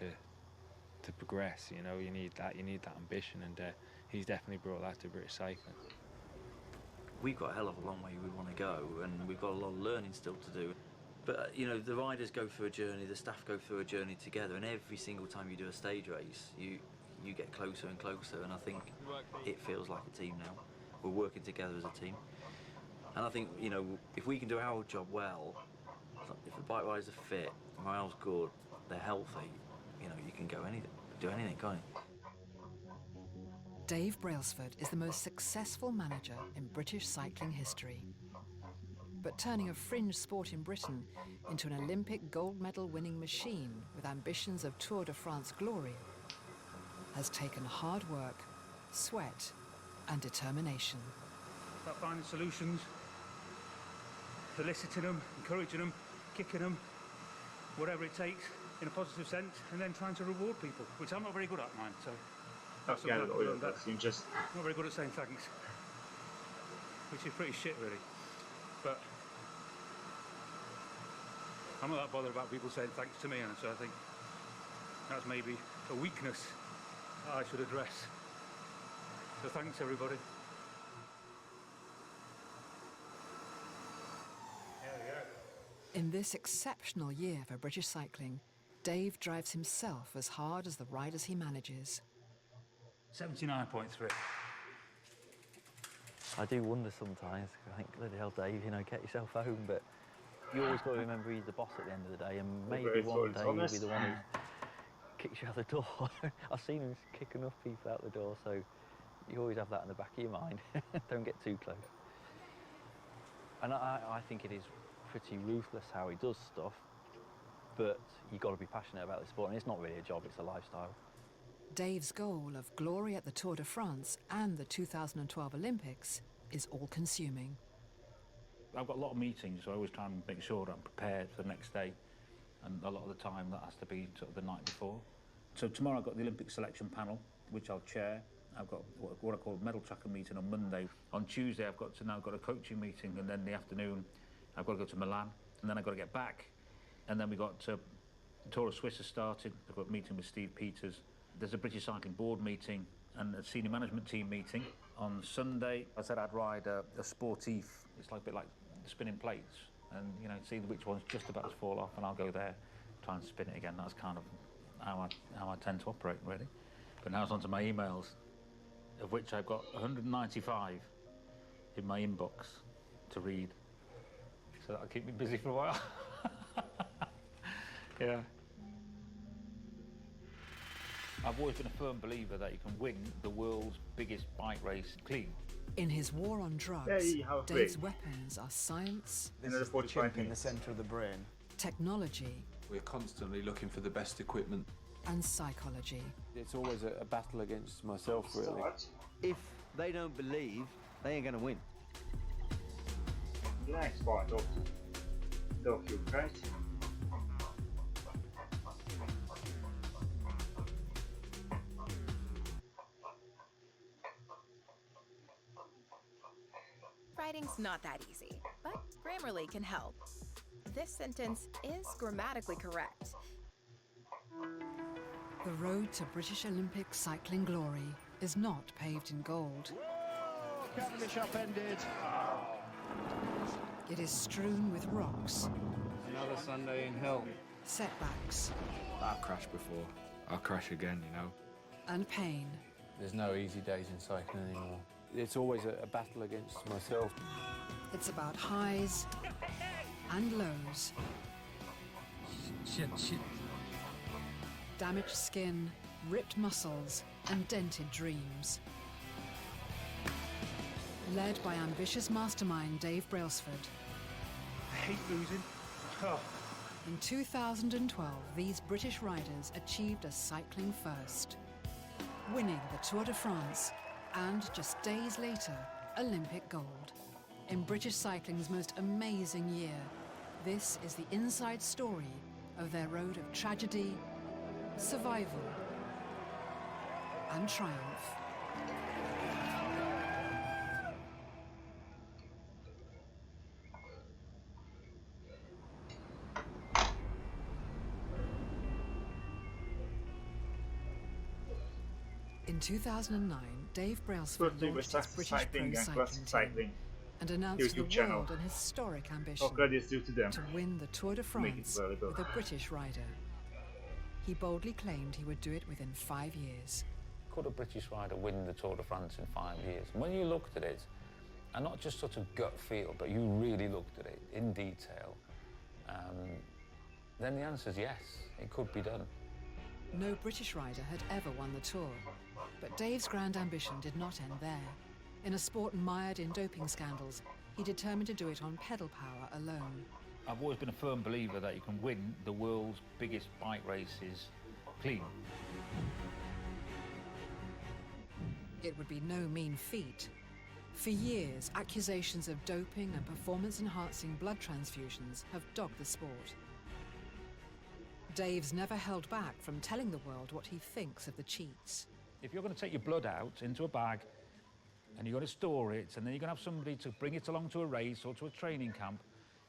C: to progress. You know, you need that ambition, and he's definitely brought that to British cycling.
V: We've got a hell of a long way we want to go, and we've got a lot of learning still to do. But, you know, the riders go through a journey, the staff go through a journey together, and every single time you do a stage race, you get closer and closer, and I think it feels like a team now. We're working together as a team. And I think, you know, if we can do our job well, if the bike riders are fit, morale's good, they're healthy, you know, you can do anything, can't you?
B: Dave Brailsford is the most successful manager in British cycling history. But turning a fringe sport in Britain into an Olympic gold medal winning machine with ambitions of Tour de France glory has taken hard work, sweat, and determination.
I: About finding solutions, eliciting them, encouraging them, kicking them, whatever it takes in a positive sense, and then trying to reward people, which I'm not very good at, mine. So
A: that's
I: not
A: very
I: good at saying thanks, which is pretty shit, really. But I'm not that bothered about people saying thanks to me, and so I think that's maybe a weakness I should address. So thanks, everybody.
B: In this exceptional year for British cycling, Dave drives himself as hard as the riders he manages.
I: 79.3.
J: I do wonder sometimes. I think, bloody hell, Dave, you know, get yourself home. But you always got to remember he's the boss at the end of the day, and maybe one day he'll be the one who kicks you out the door. I've seen him kick enough people out the door, so you always have that in the back of your mind. Don't get too close. And I think it is pretty ruthless how he does stuff, but you've got to be passionate about the sport, and it's not really a job, it's a lifestyle.
B: Dave's goal of glory at the Tour de France and the 2012 Olympics is all-consuming.
F: I've got a lot of meetings, so I always try and make sure that I'm prepared for the next day, and a lot of the time that has to be sort of the night before. So tomorrow I've got the Olympic selection panel, which I'll chair. I've got what I call a medal tracker meeting on Monday. On Tuesday I've got a coaching meeting, and then in the afternoon I've got to go to Milan, and then I've got to get back. And then we got the Tour of Swiss has started. I've got a meeting with Steve Peters. There's a British Cycling Board meeting and a senior management team meeting on Sunday. I said I'd ride a sportif. It's like a bit like spinning plates, and you know, see which one's just about to fall off, and I'll go there, try and spin it again. That's kind of how I tend to operate, really. But now it's onto my emails, of which I've got 195 in my inbox to read. So that'll keep me busy for a while. Yeah. I've always been a firm believer that you can win the world's biggest bike race clean.
B: In his war on drugs, Dave's weapons are science,
E: the chip in the centre of the brain,
B: technology,
K: we're constantly looking for the best equipment,
B: and psychology.
K: It's always a battle against myself, really.
M: If they don't believe, they ain't going to win.
A: Nice spot, don't feel great.
N: Writing's not that easy, but Grammarly can help. This sentence is grammatically correct.
B: The road to British Olympic cycling glory is not paved in gold.
L: Cavendish upended.
B: It is strewn with rocks.
K: Another Sunday in hell.
B: Setbacks.
C: I've crashed before. I'll crash again, you know.
B: And pain.
D: There's no easy days in cycling anymore. It's always a battle against myself.
B: It's about highs and lows.
F: Shit.
B: Damaged skin, ripped muscles, and dented dreams. Led by ambitious mastermind Dave Brailsford.
I: I hate losing. Oh.
B: In 2012, these British riders achieved a cycling first, winning the Tour de France and, just days later, Olympic gold. In British cycling's most amazing year, this is the inside story of their road of tragedy, survival, and triumph. In 2009, Dave Brailsford launched his British Pro Cycling team and announced to the world an historic ambition to win the Tour de France with a British rider. He boldly claimed he would do it within 5 years.
G: Could a British rider win the Tour de France in 5 years? And when you looked at it, and not just sort of gut feel, but you really looked at it in detail, then the answer is yes, it could be done.
B: No British rider had ever won the Tour, but Dave's grand ambition did not end there. In a sport mired in doping scandals, he determined to do it on pedal power alone.
F: I've always been a firm believer that you can win the world's biggest bike races clean.
B: It would be no mean feat. For years, accusations of doping and performance-enhancing blood transfusions have dogged the sport. Dave's never held back from telling the world what he thinks of the cheats.
F: If you're going to take your blood out into a bag and you're going to store it, and then you're going to have somebody to bring it along to a race or to a training camp,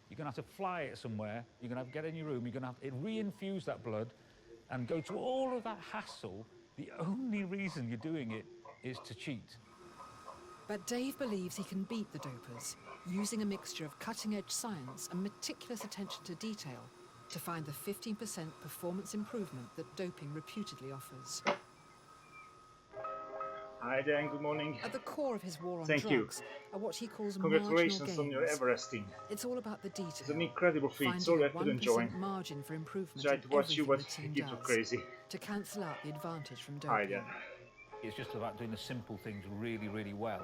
F: you're going to have to fly it somewhere, you're going to have to get in your room, you're going to have to reinfuse that blood and go to all of that hassle. The only reason you're doing it is to cheat.
B: But Dave believes he can beat the dopers, using a mixture of cutting-edge science and meticulous attention to detail to find the 15% performance improvement that doping reputedly offers.
A: Hi Dan, good morning.
B: At the core of his war on
A: Thank
B: drugs are what he calls
A: Congratulations
B: marginal
A: on your
B: gains.
A: Everesting.
B: It's all about the detail.
A: It's an incredible feat.
B: Finding
A: Sorry I
B: a
A: couldn't
B: 1%
A: join.
B: margin for improvement
A: Tried to
B: in
A: watch you,
B: everything
A: but
B: the team
A: it was
B: does
A: crazy.
B: to cancel out the advantage from
A: Hi
B: doping.
A: Dan.
F: It's just about doing the simple things really, really well.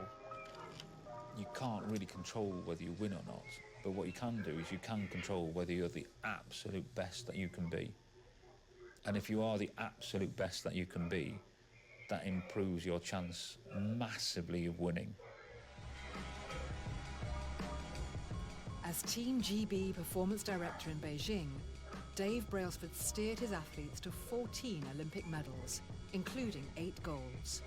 F: You can't really control whether you win or not, but what you can do is you can control whether you're the absolute best that you can be. And if you are the absolute best that you can be, that improves your chance massively of winning.
B: As Team GB Performance Director in Beijing, Dave Brailsford steered his athletes to 14 Olympic medals, including 8 golds.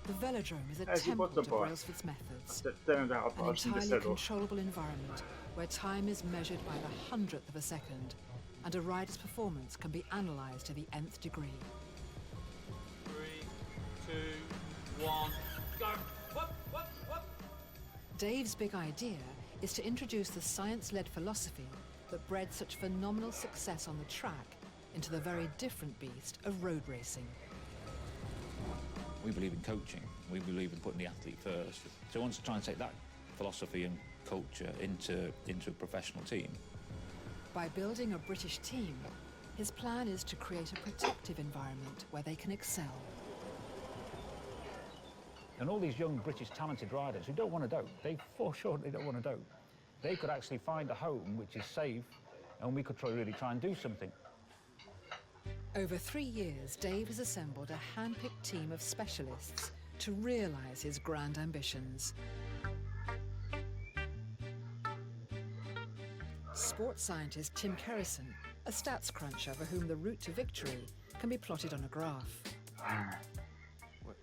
B: The velodrome is a temple to Brailsford's methods, an entirely controllable environment where time is measured by the 100th of a second, and a rider's performance can be analysed to the nth degree.
W: 3, 2, 1, go! What?
B: Dave's big idea is to introduce the science-led philosophy that bred such phenomenal success on the track into the very different beast of road racing.
F: We believe in coaching. We believe in putting the athlete first. So he wants to try and take that philosophy and culture into a professional team.
B: By building a British team, his plan is to create a protective environment where they can excel.
F: And all these young British talented riders who don't want to dope, they for sure they don't want to dope. They could actually find a home which is safe, and we could really try and do something.
B: Over 3 years, Dave has assembled a hand-picked team of specialists to realise his grand ambitions. Sports scientist Tim Kerrison, a stats cruncher for whom the route to victory can be plotted on a graph.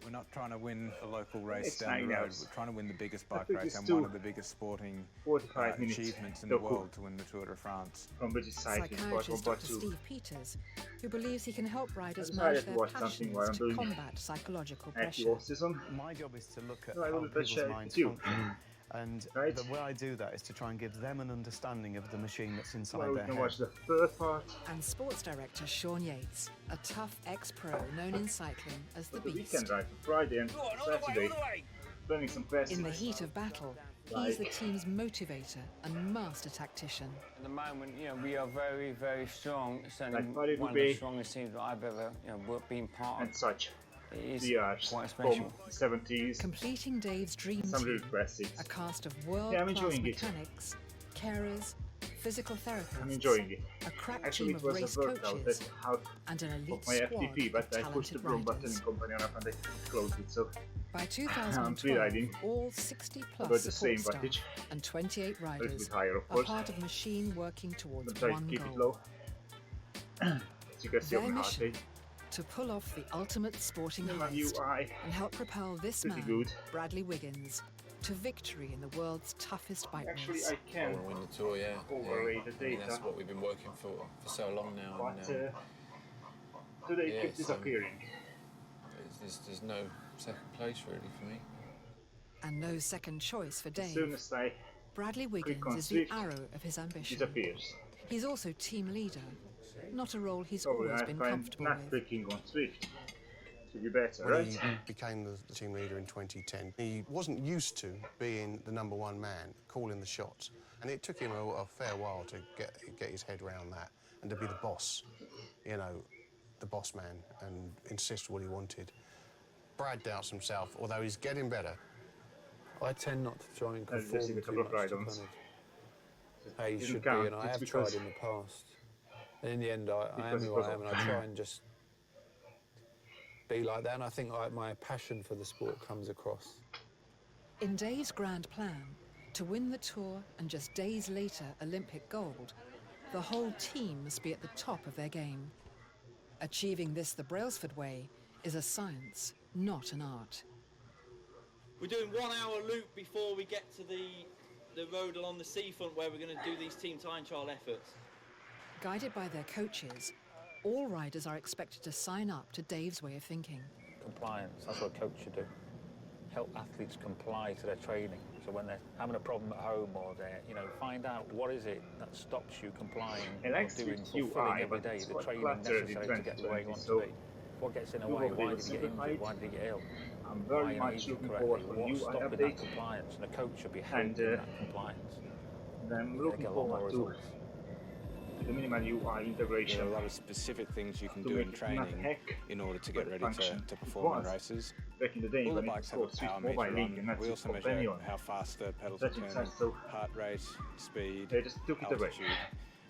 K: We're not trying to win a local race
A: It's
K: down the
A: 9
K: road.
A: hours.
K: We're trying to win the biggest
A: I
K: bike
A: think
K: race
A: it's
K: and
A: two
K: one of the biggest sporting
A: 45 minutes
K: achievements in the
A: docu
K: world to win the Tour de France.
A: from British Cycling Sport
B: Psychiatrist Dr.
A: 1.2.
B: Steve Peters, who believes he can help riders
A: decided
B: manage
A: to
B: their
A: watch something while I'm
B: passions to
A: doing
B: combat psychological
A: active
B: pressure.
A: off-season.
Q: My job is to look at
A: So I
Q: how
A: will
Q: people's
A: share it
Q: minds
A: with you.
Q: function. And
A: Right.
Q: the way I do that is to try and give them an understanding of the machine that's inside
A: Well, we
Q: their
A: can
Q: head.
A: watch the third part.
B: And sports director Sean Yates, a tough ex-pro known in cycling as the
A: The
B: Beast.
A: weekend ride for Friday and Saturday. Running some classics.
B: In the heat of battle, he's the team's motivator and master tactician.
U: At the moment, we are very, very strong. Certainly
A: Like
U: one of the
A: Paris-Roubaix
U: strongest teams that I've ever, been part of.
A: and such.
U: It is
A: The
U: quite
A: from
U: special.
A: the 70s.
B: Completing Dave's dream
A: Some
B: team,
A: real classics.
B: a cast of
A: Yeah, I'm
B: world-class
A: enjoying it.
B: mechanics, carers, physical therapists,
A: I'm enjoying it.
B: a crack
A: Actually,
B: team
A: it
B: of
A: was
B: race
A: a workout
B: coaches,
A: at half
B: and an elite
A: of my
B: squad
A: FTP,
B: of
A: but I pushed the
B: talented
A: broom button
B: riders.
A: in company up and they closed it, so
B: By
A: I'm
B: 2012,
A: freeriding
B: all 60
A: about
B: plus
A: the
B: support
A: same
B: staff
A: wattage.
B: and 28
A: A little
B: riders
A: bit higher, of
B: are
A: course.
B: part of a machine working towards
A: I'm trying
B: one
A: to keep it
B: goal.
A: low. As you can see on
B: Their
A: my heart
B: mission,
A: rate.
B: to pull off the ultimate sporting
A: My
B: heist
A: UI
B: and help propel this
A: pretty
B: man,
A: good.
B: Bradley Wiggins, to victory in the world's toughest bike
A: Actually,
B: race.
A: I can
R: want to win the tour, yeah.
A: overrate the
R: I mean,
A: data.
R: that's what we've been working for so long now.
A: But
R: And,
A: today
R: yeah,
A: it keeps
R: it's,
A: disappearing.
R: there's no second place really for me.
B: And no second choice for
A: As soon
B: Dave.
A: as I
B: Bradley
A: click
B: Wiggins
A: on
B: is the
A: Zwift,
B: arrow of his
A: it
B: ambition.
A: disappears.
B: He's also team leader, not a role he's
A: Probably
B: always
A: I
B: been
A: find
B: comfortable
A: not
B: with.
A: clicking on Zwift to be better,
T: When
A: right?
T: he became the team leader in 2010, he wasn't used to being the #1 man, calling the shots. And it took him a fair while to get his head around that and to be the boss, the boss man, and insist what he wanted. Brad doubts himself, although he's getting better.
D: I tend not to try and
A: I've
D: conform
A: seen a
D: too
A: couple of
D: much to
A: ride-ons.
D: kind of how you
A: Didn't
D: should be,
A: count,
D: and I
A: it's
D: have
A: because-
D: tried in the past. And in the end, I am
A: because it
D: who
A: was
D: I am, and I try and just be like that. And I think my passion for the sport comes across.
B: In Dave's grand plan, to win the Tour and just days later Olympic gold, the whole team must be at the top of their game. Achieving this the Brailsford way is a science, not an art.
U: We're doing 1 hour loop before we get to the road along the seafront where we're going to do these team time trial efforts.
B: Guided by their coaches, all riders are expected to sign up to Dave's way of thinking.
G: Compliance, that's what a coach should do. Help athletes comply to their training. So when they're having a problem at home or they're, find out what is it that stops you complying
A: I like
G: or doing,
A: Swift
G: fulfilling
A: UI,
G: every
A: but
G: day
A: it's
G: the
A: quite
G: training
A: cluttered in
G: necessary to get to where you
A: 2020,
G: want
A: so
G: to be. What gets in the
A: we
G: way?
A: will
G: Why
A: be
G: did you get
A: simplified.
G: injured? Why did you get ill?
A: I'm
G: Why
A: very
G: are you not
A: much
G: eating
A: looking
G: correctly?
A: forward for
G: What's
A: UI
G: stopping that
A: update.
G: compliance? And a coach should be
A: And,
G: helping that compliance.
A: And I'm
G: You're
A: looking
G: gonna get a lot more
A: forward to
G: results.
A: the minimal UI integration.
K: There are a lot of specific things you can
A: to
K: do
A: make
K: in
A: it
K: training
A: not hack,
K: in order to
A: but
K: get ready
A: function.
K: to
A: It
K: perform in
A: was
K: races.
A: back in the day
K: All the
A: when it
K: bikes
A: was
K: have a
A: called
K: power
A: Swift Mobile
K: meter
A: Link and
K: on.
A: not
K: We
A: Swift
K: also measure
A: Companion.
K: how fast the pedals
A: That
K: are turning,
A: exists, so
K: heart rate, speed,
A: they just took it away.
K: altitude.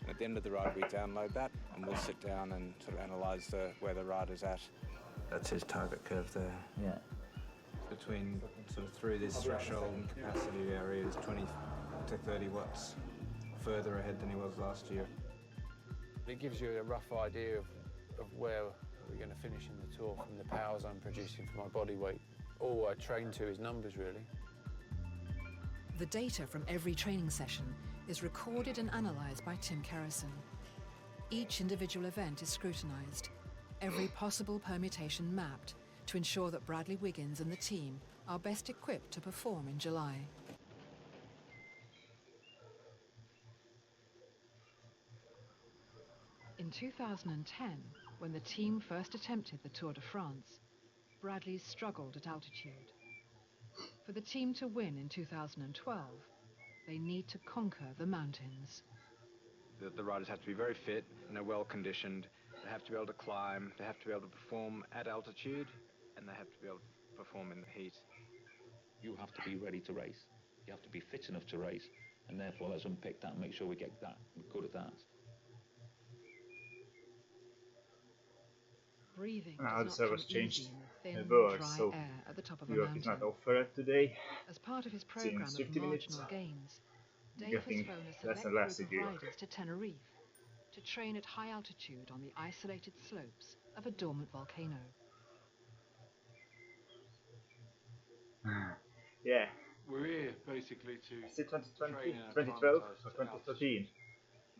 K: And at the end of the ride, we download that, and we'll sit down and sort of analyse where the rider's at.
R: That's his target curve there.
G: Yeah.
K: Between sort of through this threshold and capacity area is 20 to 30 watts further ahead than he was last year.
D: It gives you a rough idea of where we're going to finish in the Tour from the powers I'm producing for my body weight. All I train to is numbers, really.
B: The data from every training session is recorded and analysed by Tim Kerrison. Each individual event is scrutinised, every possible permutation mapped to ensure that Bradley Wiggins and the team are best equipped to perform in July. In 2010, when the team first attempted the Tour de France, Bradley struggled at altitude. For the team to win in 2012, they need to conquer the mountains.
K: The riders have to be very fit and they're well conditioned. They have to be able to climb, they have to be able to perform at altitude, and they have to be able to perform in the heat.
F: You have to be ready to race. You have to be fit enough to race, and therefore let's unpick that and make sure we get that. We're good at that.
B: Breathing
A: Now the
B: does not
A: server's
B: come
A: changed
B: easy in the thin,
A: birds,
B: dry
A: so
B: air at the top of a
A: New York is
B: mountain.
A: not offered today.
B: As part of his
A: It's in
B: program of
A: 50 minutes.
B: marginal gains, Dave
A: I
B: has
A: think
B: flown a
A: that's
B: select
A: the
B: group
A: last
B: of
A: video.
B: riders to Tenerife to train at high altitude on the isolated slopes of a dormant volcano.
A: Yeah.
H: We're here basically to
A: Is it 2020,
H: train our
A: 2012
H: climatized
A: or
H: to
A: 2013?
H: altitude.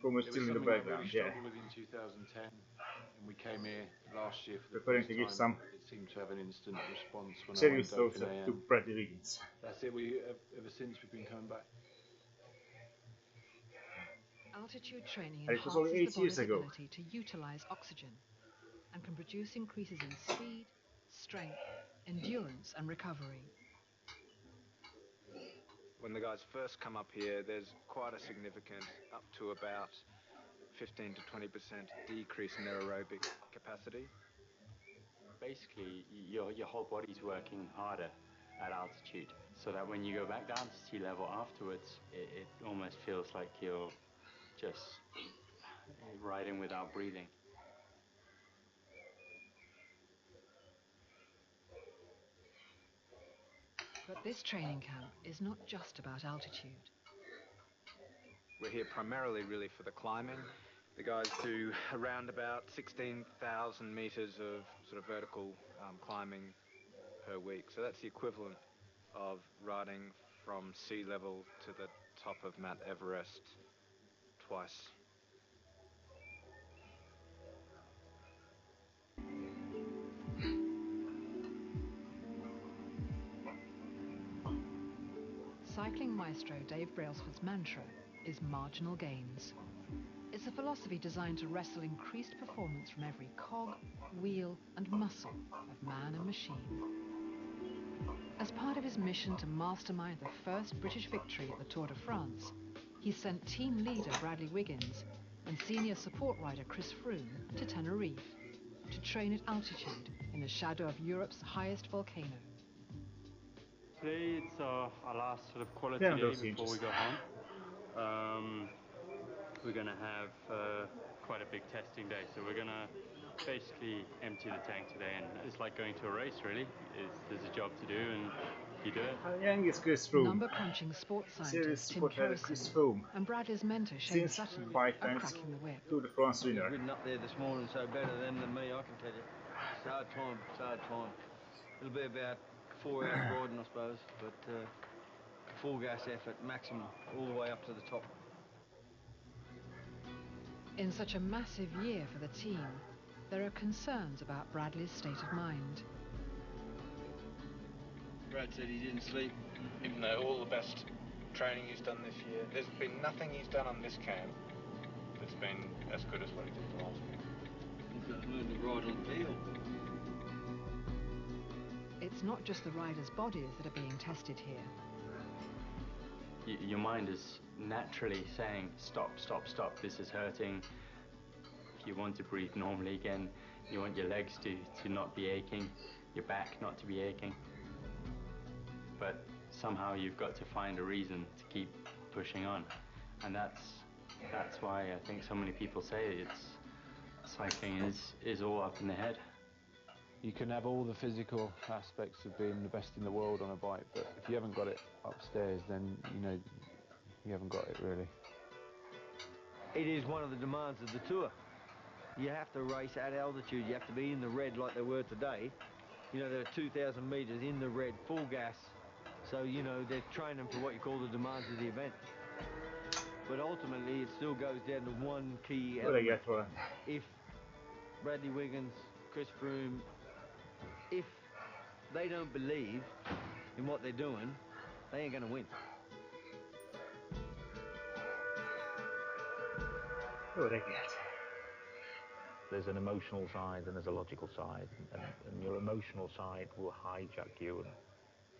A: Almost
H: It
A: still
H: was
A: in the
H: something I
A: background,
H: really
A: yeah.
H: struggled with in 2010, and we came here last year for the
A: Preparing
H: first
A: to give
H: time.
A: some
H: It seemed to have an instant response when I
A: serious
H: went
A: thoughts
H: open
A: to
H: AM.
A: Bradley Wiggins.
H: That's it. Ever since we've been coming back.
B: Altitude training
A: And it was only
B: enhances
A: 8
B: the
A: years
B: body's
A: ago.
B: ability to utilize oxygen and can produce increases in speed, strength, endurance, and recovery.
K: When the guys first come up here, there's quite a significant, up to about 15 to 20% decrease in their aerobic capacity.
P: Basically, your whole body's working harder at altitude, so that when you go back down to sea level afterwards, it almost feels like you're just riding without breathing.
B: But this training camp is not just about altitude.
K: We're here primarily really for the climbing. The guys do around about 16,000 meters of sort of vertical climbing per week. So that's the equivalent of riding from sea level to the top of Mount Everest twice.
B: Cycling maestro Dave Brailsford's mantra is marginal gains. It's a philosophy designed to wrestle increased performance from every cog, wheel, and muscle of man and machine. As part of his mission to mastermind the first British victory at the Tour de France, he sent team leader Bradley Wiggins and senior support rider Chris Froome to Tenerife to train at altitude in the shadow of Europe's highest volcano.
S: Today it's our last sort of quality
A: Yeah,
S: day before we go home. We're going to have quite a big testing day, so we're going to basically empty the tank today, and it's like going to a race really. There's a job to do and you do it.
A: Young is Chris Froome.
B: Number crunching sports scientist Tim
A: Chris
B: Kerrison
A: Froome.
B: and Bradley's mentor Shane
A: Since
B: Sutton
A: 5
B: are
A: times
B: cracking the whip.
M: Tour de France winner. He's ridden up there this morning, so better them than me, I can tell you. It's hard time, it's hard time. It'll be about 4 hours riding, I suppose, but full gas effort, maximum, all the way up to the top.
B: In such a massive year for the team, there are concerns about Bradley's state of mind.
K: Brad said he didn't sleep, even though all the best training he's done this year. There's been nothing he's done on this camp that's been as good as what he did the last week.
M: He's got to learn to ride on the field.
B: It's not just the riders' bodies that are being tested here.
P: Your mind is naturally saying, stop, stop, stop, this is hurting. You want to breathe normally again. You want your legs to not be aching, your back not to be aching. But somehow you've got to find a reason to keep pushing on. And that's why I think so many people say cycling is all up in the head.
D: You can have all the physical aspects of being the best in the world on a bike, but if you haven't got it upstairs, then you haven't got it really.
M: It is one of the demands of the tour. You have to race at altitude. You have to be in the red like they were today. They're 2,000 meters in the red, full gas. So, they're training for what you call the demands of the event. But ultimately, it still goes down to one key element. If Bradley Wiggins, Chris Froome, if they don't believe in what they're doing, they ain't going to win.
F: There's an emotional side and there's a logical side, and your emotional side will hijack you.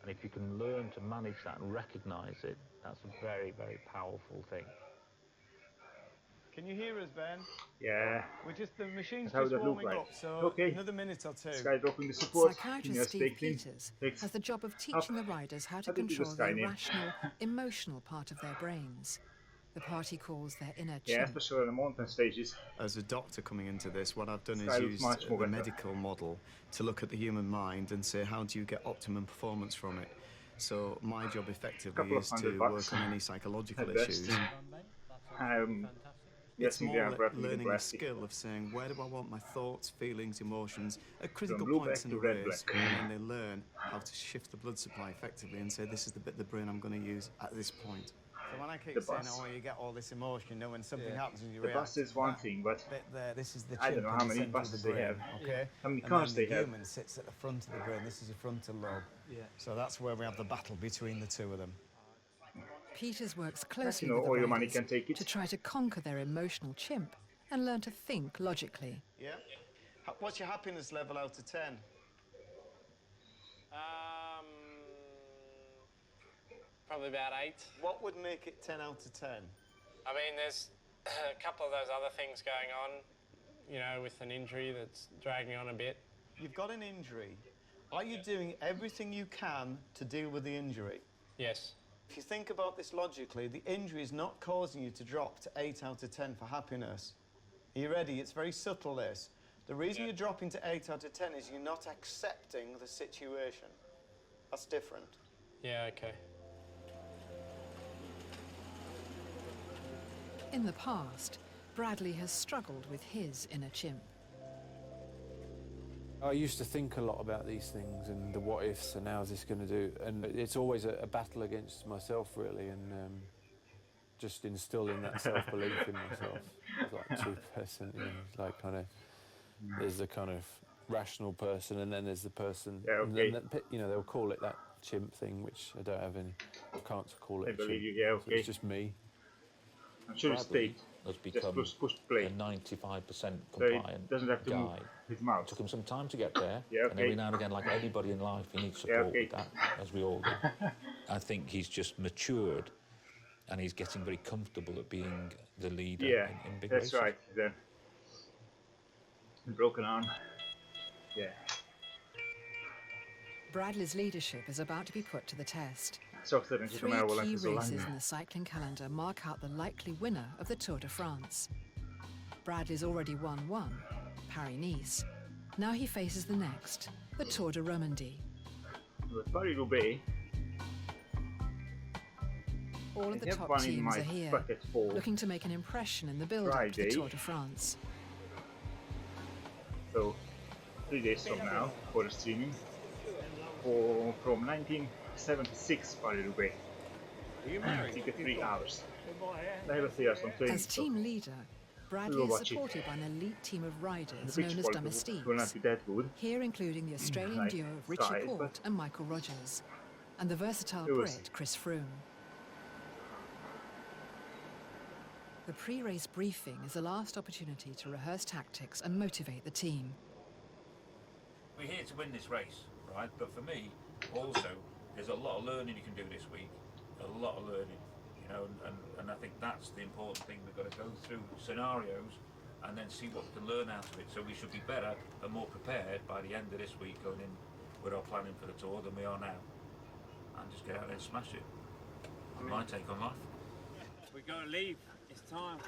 F: And if you can learn to manage that and recognise it, that's a very, very powerful thing.
X: Can you hear us, Ben?
A: Yeah.
X: The machine's
A: That's how
X: just
A: that look
X: warming
A: like.
X: up, so
A: Okay.
X: another minute or two.
A: Skydropping the support.
B: Psychiatrist Steve Peters has the job of teaching the riders how to
A: think it
B: control
A: was
B: the
A: tiny.
B: rational, emotional part of their brains, the part he calls their inner
A: Yeah,
B: chimp.
A: especially on the mountain stages.
Q: As a doctor coming into this, what I've done
A: Sky
Q: is
A: looks
Q: used
A: much more
Q: the
A: better.
Q: medical model to look at the human mind and say, how do you get optimum performance from it? So my job effectively
A: Couple of
Q: is to
A: $100
Q: work on any psychological
A: at best.
Q: issues. It's
A: Guessing they are
Q: more
A: wrapping in
Q: learning a
A: plastic.
Q: skill of saying, where do I want my thoughts, feelings, emotions at critical
A: blue
Q: points
A: black
Q: in a
A: to red
Q: race,
A: black.
Q: and then they learn how to shift the blood supply effectively and say, this is the bit of the brain I'm going to use at this point.
X: So when I keep
A: The
X: saying,
A: bus.
X: oh, you get all this emotion, you know, when something happens and you
A: The
X: react.
A: bus is one
X: that
A: thing, but
X: bit there, this is the
A: I don't
X: chimp
A: know
X: in
A: how
X: the
A: many
X: centre of
A: buses
X: the
A: they
X: brain,
A: have.
X: okay?
A: How many
X: And
A: cars
X: then
A: they
X: the
A: have.
X: human sits at the front of the brain. This is your frontal lobe.
A: Yeah.
X: So that's where we have the battle between the two of them.
B: Peters works closely
A: you know,
B: with the
A: all your money
B: riders
A: can take it.
B: to try to conquer their emotional chimp and learn to think logically.
X: Yeah. What's your happiness level out of 10?
E: Probably about 8.
X: What would make it 10 out of 10?
E: I mean, there's a couple of those other things going on, you know, with an injury that's dragging on a bit.
X: You've got an injury. Are you doing everything you can to deal with the injury?
E: Yes.
X: If you think about this logically, the injury is not causing you to drop to 8 out of 10 for happiness. Are you ready? It's very subtle, this. The reason you're dropping to 8 out of 10 is you're not accepting the situation. That's different.
E: Yeah, okay.
B: In the past, Bradley has struggled with his inner chimp.
D: I used to think a lot about these things and the what ifs and how's this going to do, and it's always a battle against myself really, and just instilling that self-belief in myself. It's like 2%, you know, it's like kind of, there's the kind of rational person and then there's the person, and then, you know, they'll call it that chimp thing, which I don't have any, I can't call it a chimp. So it's just me.
A: I'm sure
F: Bradley has become
A: push play.
F: a 95%
A: So
F: compliant
A: he doesn't have to move
F: guy.
A: his mouth.
F: Took him some time to get there,
A: Yeah,
F: and every now and again, like anybody in life, you need support with that, as we all do. I think he's just matured, and he's getting very comfortable at being the leader in big races.
A: That's right. Then broken arm. Yeah.
B: Bradley's leadership is about to be put to the test.
A: 3
B: key races in the cycling calendar mark out the likely winner of the Tour de France. Bradley's already won one, Paris-Nice. Now he faces the next, the Tour de Romandie.
A: Paris-Roubaix.
B: All of the top teams are here, looking to make an impression in the build-up to the Tour de France.
A: So, 3 days from now for the streaming. From 1976 Paris-Roubaix. Take 3 hours. I have 3 hours from training.
B: As team leader, Bradley is supported by an elite team of riders known as domestiques, here including the Australian duo of Richie Porte and Michael Rogers, and the versatile Brit Chris Froome. The pre-race briefing is the last opportunity to rehearse tactics and motivate the team.
F: We're here to win this race, right? But for me, also, there's a lot of learning you can do this week. A lot of learning, you know, and I think that's the important thing. We've got to go through scenarios and then see what we can learn out of it. So we should be better and more prepared by the end of this week going in with our planning for the tour than we are now. And just get out there and smash it. My take on life.
W: We're going to leave. It's time.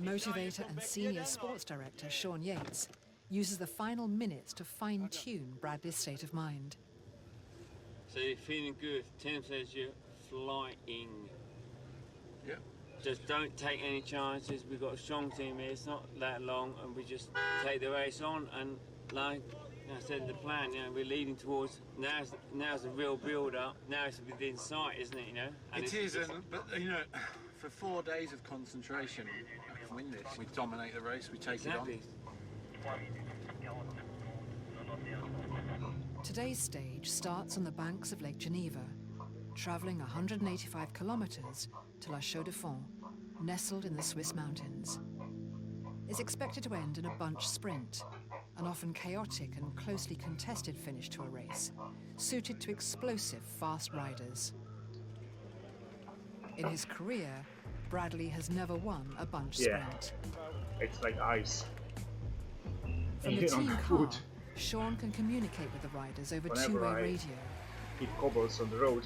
B: Motivator and senior sports director Sean Yates uses the final minutes to fine-tune Bradley's state of mind.
W: So you're feeling good. Tim says you're flying.
T: Yeah.
W: Just don't take any chances. We've got a strong team here. It's not that long, and we just take the race on. And like I said, the plan, you know, we're leading towards. Now's the real build-up. Now it's within sight, isn't it? You know. And
T: it is, but you know, for 4 days of concentration, I can win this. We dominate the race. We take it on.
B: Today's stage starts on the banks of Lake Geneva, travelling 185 kilometres to La Chaux-de-Fonds, nestled in the Swiss mountains. It's expected to end in a bunch sprint, an often chaotic and closely contested finish to a race, suited to explosive, fast riders. In his career, Bradley has never won a bunch sprint.
A: It's like ice.
B: From the team car, Sean can communicate with the riders over two-way radio.
A: Hit cobbles on the road.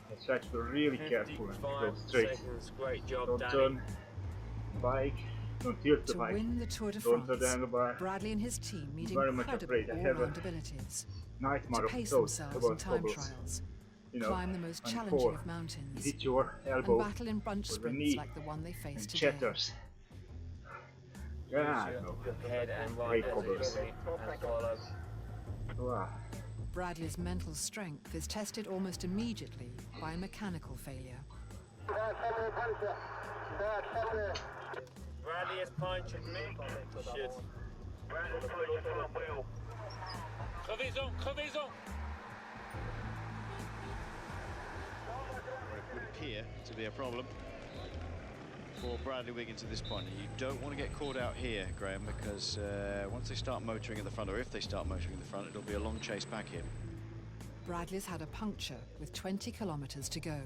A: I try to be really careful and go straight.
W: Great job,
A: don't
W: Danny.
A: turn bike, don't tilt the bike.
B: To win the Tour de
A: don't
B: France,
A: turn the bar.
B: Bradley and his team need
A: Very much
B: incredible
A: afraid. I have
B: all-round abilities
A: nightmare
B: to
A: of
B: pace
A: thoughts
B: themselves in
A: about
B: time
A: cobbles.
B: trials
A: you know,
B: climb the most
A: on
B: challenging
A: 4,
B: of mountains,
A: you hit your
B: and
A: elbow
B: battle in bunch
A: or the
B: sprints
A: knee
B: like the one they face
A: and
B: today.
A: shatters. Yeah, no.
W: Head and
A: Great
W: right
A: cobblers.
W: and follow.
A: Wow.
B: Bradley's mental strength is tested almost immediately by a mechanical failure.
W: Bradley has punctured me. Shit. Crevaison, crevaison.
J: It would appear to be a problem for Bradley Wiggins at this point. You don't want to get caught out here, Graham, because once they start motoring at the front, or if they start motoring at the front, it'll be a long chase back here.
B: Bradley's had a puncture with 20 kilometres to go.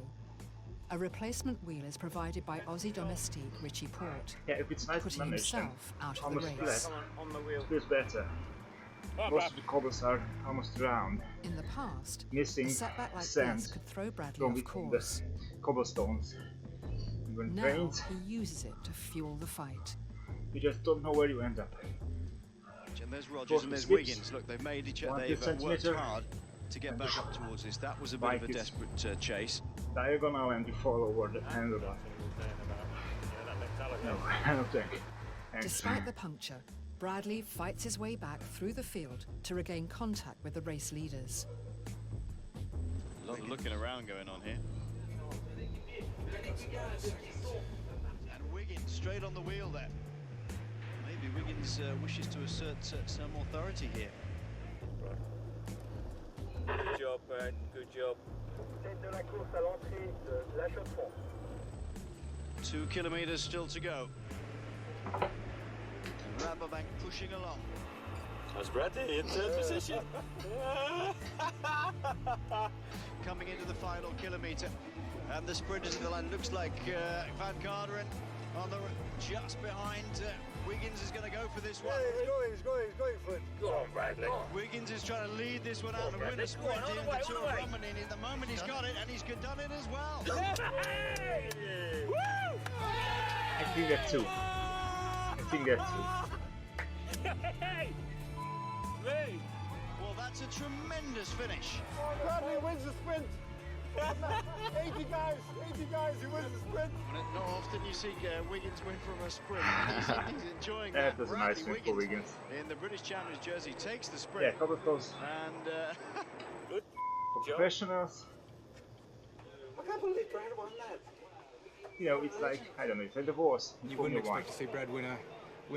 B: A replacement wheel is provided by Aussie domestique Richie Port,
A: Yeah, if it's nice
B: putting
A: managed,
B: himself out of the
A: almost
B: race.
A: flat, feels better. Most of the cobbles are almost round.
B: In the past,
A: Missing
B: a setback like
A: sand
B: this could throw Bradley
A: from
B: off
A: between
B: course.
A: the cobblestones. When it
B: Now
A: rains,
B: he uses it to fuel the fight.
A: you just don't know where you end up.
J: And there's Rogers and there's Wiggins. Look, they've made each other. They've worked hard to get back up towards this. That was a bit of a desperate chase.
A: Diagonal and you fall over the handlebar. No, I don't think.
B: Despite the puncture, Bradley fights his way back through the field to regain contact with the race leaders.
J: A lot of looking around going on here. And Wiggins straight on the wheel there. Maybe Wiggins wishes to assert some authority here.
W: Good job, Brad. Good job.
J: 2 kilometers still to go. And Rabobank pushing along.
W: That's Bradley in third position.
J: Coming into the final kilometer. And the sprinters in the line looks like Van Garderen on the just behind. Wiggins is going to go for this one.
L: Yeah, he's going for it.
W: Go on, Bradley.
J: Wiggins is trying to lead this one out and win a sprint in the Tour of Roman. And at the moment he's got it, and he's done it as well.
A: I think that too.
J: Well, that's a tremendous finish.
L: Bradley wins the sprint. 80 guys, he wins the sprint.
J: Not often you see Wiggins win from a sprint. He's enjoying
A: that.
J: that.
A: That was a nice win for Wiggins.
J: In the British Champions jersey, takes the sprint.
A: Yeah, couple close.
J: And
W: good
A: for professionals.
L: I can't believe Brad won that.
A: You know, it's like, I don't know, it's like divorce.
C: You wouldn't expect to see Brad win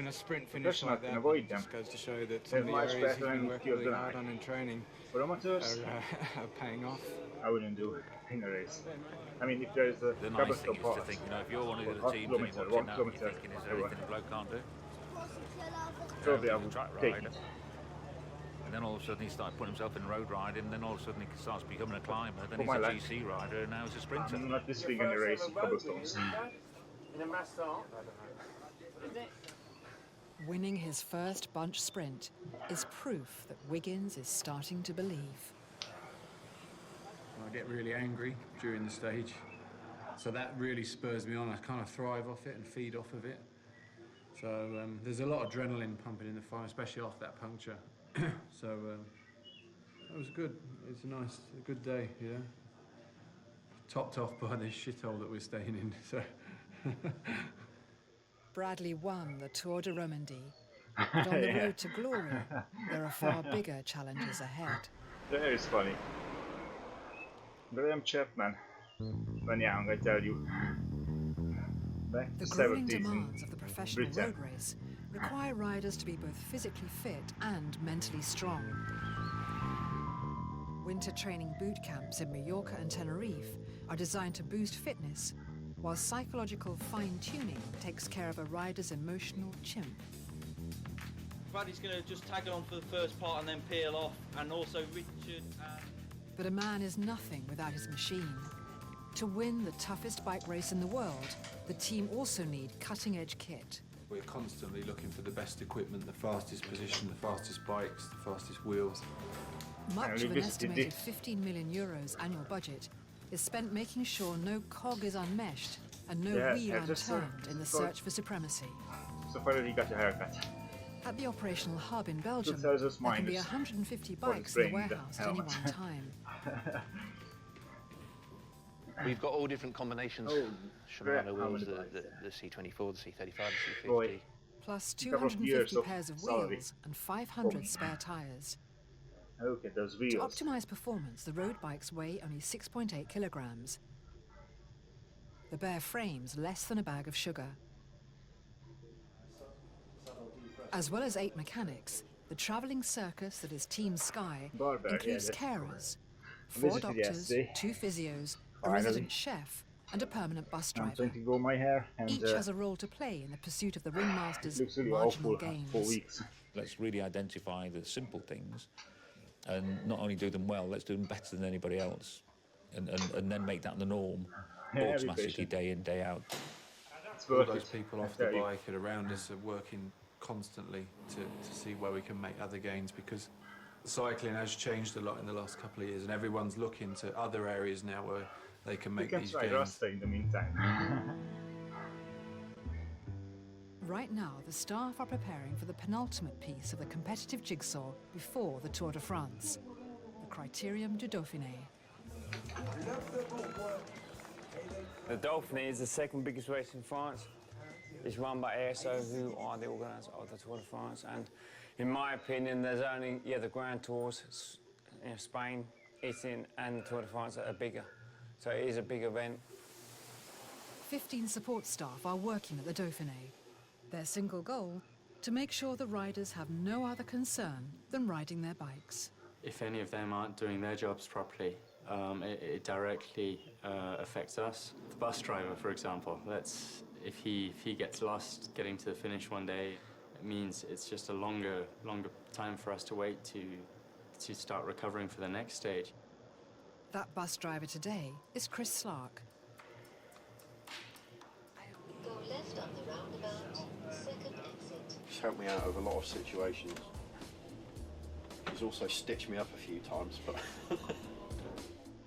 C: a sprint finish like that.
A: Avoid
C: It
A: them.
C: just goes to show that some of the areas he's been working really hard on in training
A: for amateurs
C: are paying off.
A: I wouldn't do it in a race. I mean, if there's a
F: The nice thing is to think, you know, if you're one of the other teams and you're watching that, you're thinking, is there anything the bloke can't do?
A: Probably I would
F: track
A: take
F: rider.
A: it.
F: And then all of a sudden he started putting himself in road riding, and then all of a sudden he starts becoming a climber, then he's a GC rider, and now he's a sprinter.
A: I'm not this big in the race with cobblestones.
W: In a master.
B: Winning his first bunch sprint is proof that Wiggins is starting to believe.
N: I get really angry during the stage, so that really spurs me on. I kind of thrive off it and feed off of it. So there's a lot of adrenaline pumping in the final, especially after that puncture. So that was good. It's a good day, you know. Topped off by this shithole that we're staying in. So.
B: Bradley won the Tour de Romandie, but on the road to glory, there are far bigger challenges ahead.
A: That is funny. Graham Chapman, when young, I tell you. Back to
B: The grueling
A: 70s
B: demands of the professional
A: Britain.
B: road race require riders to be both physically fit and mentally strong. Winter training boot camps in Mallorca and Tenerife are designed to boost fitness, while psychological fine-tuning takes care of a rider's emotional chimp.
U: Bradley's going to just tag along for the first part and then peel off, and also Richard and...
B: But a man is nothing without his machine. To win the toughest bike race in the world, the team also need cutting-edge kit.
N: We're constantly looking for the best equipment, the fastest position, the fastest bikes, the fastest wheels.
B: Much of an estimated €15 million annual budget is spent making sure no cog is unmeshed and no wheel unturned in the search for supremacy.
A: So far he got a haircut.
B: At the operational hub in Belgium,
A: tells us
B: there can be
A: minus
B: 150
A: for
B: bikes in the
A: spraying the
B: warehouse at any
A: helmet.
B: one time.
I: We've got all different combinations. Shimano wheels, the C24, the C35, the C50.
B: Plus 250 pairs of wheels and 500 spare tyres.
A: Okay, those
B: To
A: wheels.
B: optimise performance, the road bikes weigh only 6.8 kilograms. The bare frame's less than a bag of sugar. As well as 8 mechanics, the travelling circus that is Team Sky includes carers, 4 doctors, 2 physios, a resident chef, and a permanent bus driver.
A: I'm trying to grow my hair, and
B: each has a role to play in the pursuit of the ringmaster's
A: really
B: marginal
A: awful
B: gains.
A: 4 weeks.
F: Let's really identify the simple things, and not only do them well, let's do them better than anybody else, and then make that the norm, automatically day in, day out.
N: All those people off the bike and around us are working constantly to see where we can make other gains, because cycling has changed a lot in the last couple of years, and everyone's looking to other areas now where they can make these gains.
A: Rasta in the meantime.
B: Right now, the staff are preparing for the penultimate piece of the competitive jigsaw before the Tour de France, the Criterium du Dauphiné.
W: The Dauphiné is the second biggest race in France. It's run by ASO, who are the organisers of the Tour de France. And in my opinion, there's only the Grand Tours, Spain, Italy, and the Tour de France that are bigger. So it is a big event.
B: 15 support staff are working at the Dauphiné. Their single goal, to make sure the riders have no other concern than riding their bikes.
P: If any of them aren't doing their jobs properly, it directly affects us. The bus driver, for example, if he gets lost getting to the finish one day, it means it's just a longer time for us to wait to start recovering for the next stage.
B: That bus driver today is Chris Slark.
O: Go left on the roundabout, second exit.
R: He's helped me out of a lot of situations. He's also stitched me up a few times, but...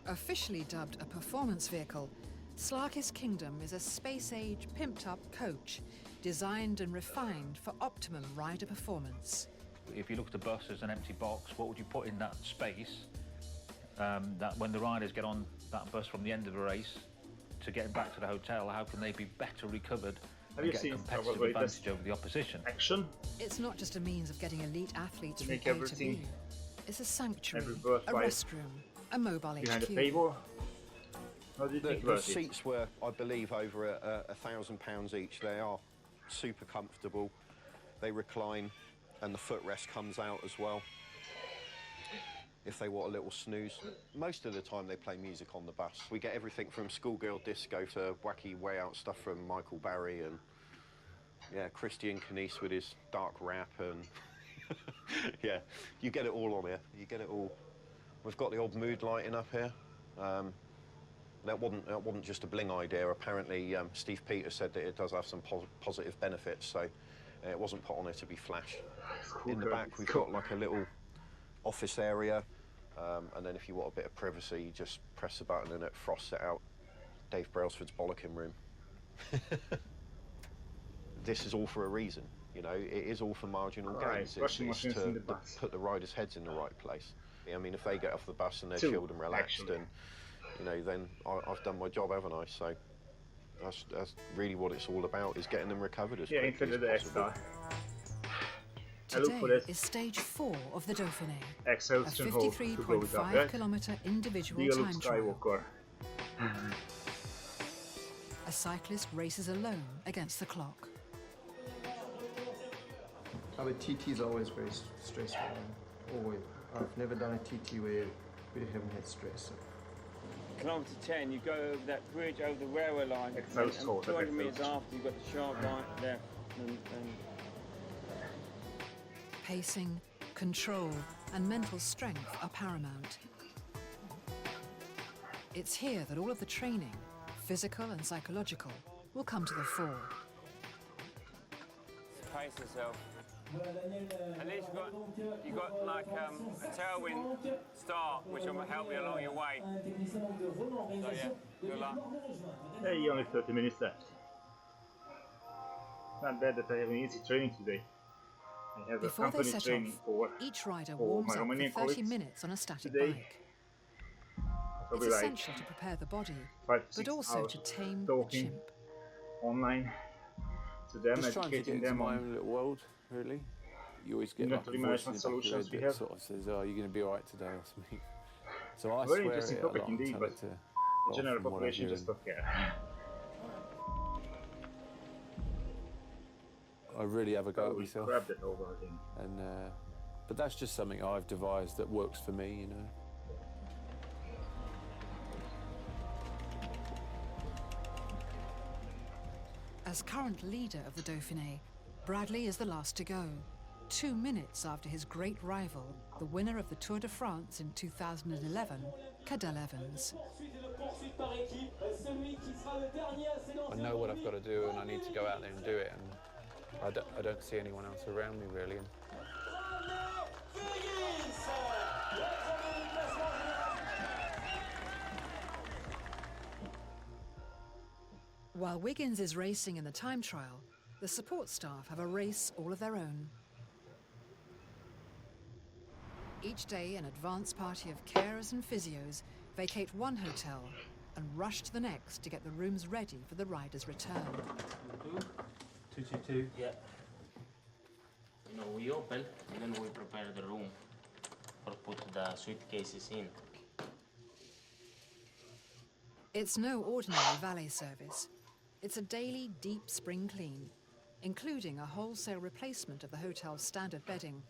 B: Officially dubbed a performance vehicle, Slark's Kingdom is a space-age, pimped-up coach designed and refined for optimum rider performance.
F: If you look at the bus as an empty box, what would you put in that space that when the riders get on that bus from the end of the race to get back to the hotel, how can they be better recovered and get a competitive advantage over the opposition?
A: Action.
B: It's not just a means of getting elite athletes from
A: make
B: A to B. It's a sanctuary, a restroom, a mobile
A: behind
B: HQ.
A: the table. How do you think about
R: the seats were, I believe, over £1,000 each. They are super comfortable. They recline, and the footrest comes out as well. If they want a little snooze. Most of the time they play music on the bus. We get everything from schoolgirl disco to wacky way out stuff from Michael Barry and Christian Kanice with his dark rap and you get it all on here. You get it all. We've got the odd mood lighting up here. That wasn't just a bling idea. Apparently Steve Peters said that it does have some positive benefits, so it wasn't put on there to be flash. In the back we've got like a little office area, and then if you want a bit of privacy, you just press the button and it frosts it out. Dave Brailsford's bollocking room. This is all for a reason, you know. It is all for marginal gains. It's to put the riders' heads in the right place. I mean, if they get off the bus and they're chilled and relaxed, and you know, then I've done my job, haven't I? So that's really what it's all about, is getting them recovered as quickly as possible.
B: Today is stage 4 of the Dauphiné, a 53.5-kilometre individual time trial. A cyclist races alone against the clock.
V: Our TT is always very stressful. Always. I've never done a TT where we haven't had stress.
W: Kilometre 10, you go over that bridge over the railway line, and 200 metres after, you've got the sharp right there. And
B: Pacing, control, and mental strength are paramount. It's here that all of the training, physical and psychological, will come to the fore.
W: Pace yourself. At least you've got like a tailwind start, which will help you along your way. So yeah, good luck.
A: Hey, only 30 minutes left. Not bad that I have an easy training today. I have
B: Before
A: a company
B: they set
A: training
B: off, each rider warms up for 30 minutes on a static bike. It's essential to prepare the body, but also to tame the chimp.
A: Online to them,
D: just trying to get
A: educating
D: into
A: them
D: my
A: on
D: own little world, really. You always get like a voice in the back of your head that sort of says, "Oh, you're going to be alright today," or something. So I
A: very
D: swear
A: interesting
D: it
A: topic
D: a lot
A: indeed,
D: and
A: but
D: tell it
A: the general population just don't care.
D: I really have a go at myself.
A: Grab that over again.
D: And but that's just something I've devised that works for me, you know.
B: As current leader of the Dauphiné, Bradley is the last to go, 2 minutes after his great rival, the winner of the Tour de France in 2011, Cadel Evans.
D: I know what I've got to do, and I need to go out there and do it, and I don't see anyone else around me, really.
B: While Wiggins is racing in the time trial, the support staff have a race all of their own. Each day, an advance party of carers and physios vacate one hotel and rush to the next to get the rooms ready for the rider's return.
G: 222? Yeah. You know, we open and then we prepare the room or put the suitcases in.
B: It's no ordinary valet service. It's a daily deep spring clean, including a wholesale replacement of the hotel's standard bedding,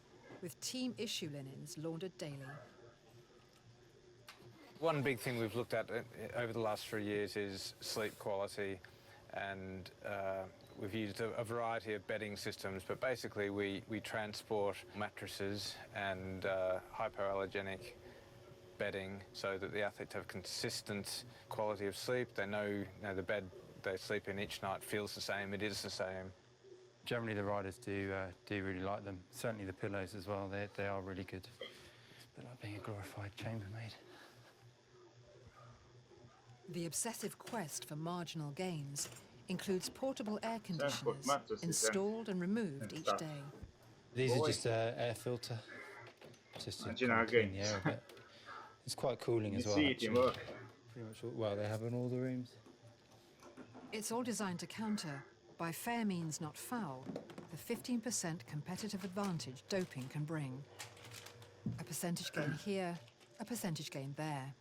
B: with team issue linens laundered daily.
D: One big thing we've looked at over the last 3 years is sleep quality, and we've used a variety of bedding systems, but basically we transport mattresses and hypoallergenic bedding so that the athletes have consistent quality of sleep. They know the bed they sleep in each night feels the same, it is the same.
P: Generally the riders do really like them. Certainly the pillows as well, they are really good. It's a bit like being a glorified chambermaid.
B: The obsessive quest for marginal gains includes portable air conditioners installed and removed each day.
P: These are just air filter, just to clean the air a bit. It's quite cooling as well, actually. Pretty much all, well, they have in all the rooms.
B: It's all designed to counter, by fair means not foul, the 15% competitive advantage doping can bring. A percentage gain here, a percentage gain there.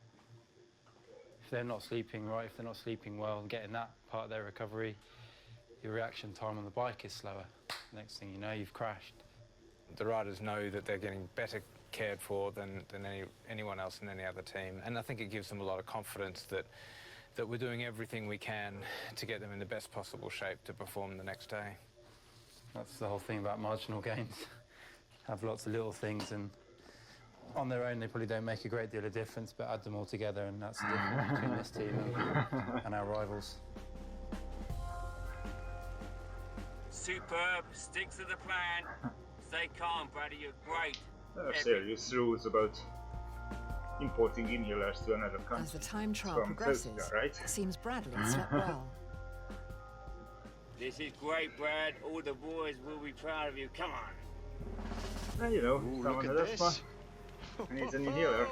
P: If they're not sleeping right, if they're not sleeping well, getting that part of their recovery, your reaction time on the bike is slower. Next thing you know, you've crashed.
D: The riders know that they're getting better cared for than anyone else in any other team, and I think it gives them a lot of confidence that we're doing everything we can to get them in the best possible shape to perform the next day.
P: That's the whole thing about marginal gains. Have lots of little things, and on their own they probably don't make a great deal of difference, but add them all together and that's the difference between this team and our rivals.
W: Superb, stick to the plan. Stay calm, Brady, you're great.
A: There are serious rules about importing inhalers to another country.
B: As the time trial progresses, it seems Bradley slept well.
W: This is great, Brad. All the boys will be proud of you. Come on.
A: Well, you know, someone has asthma and needs an inhaler.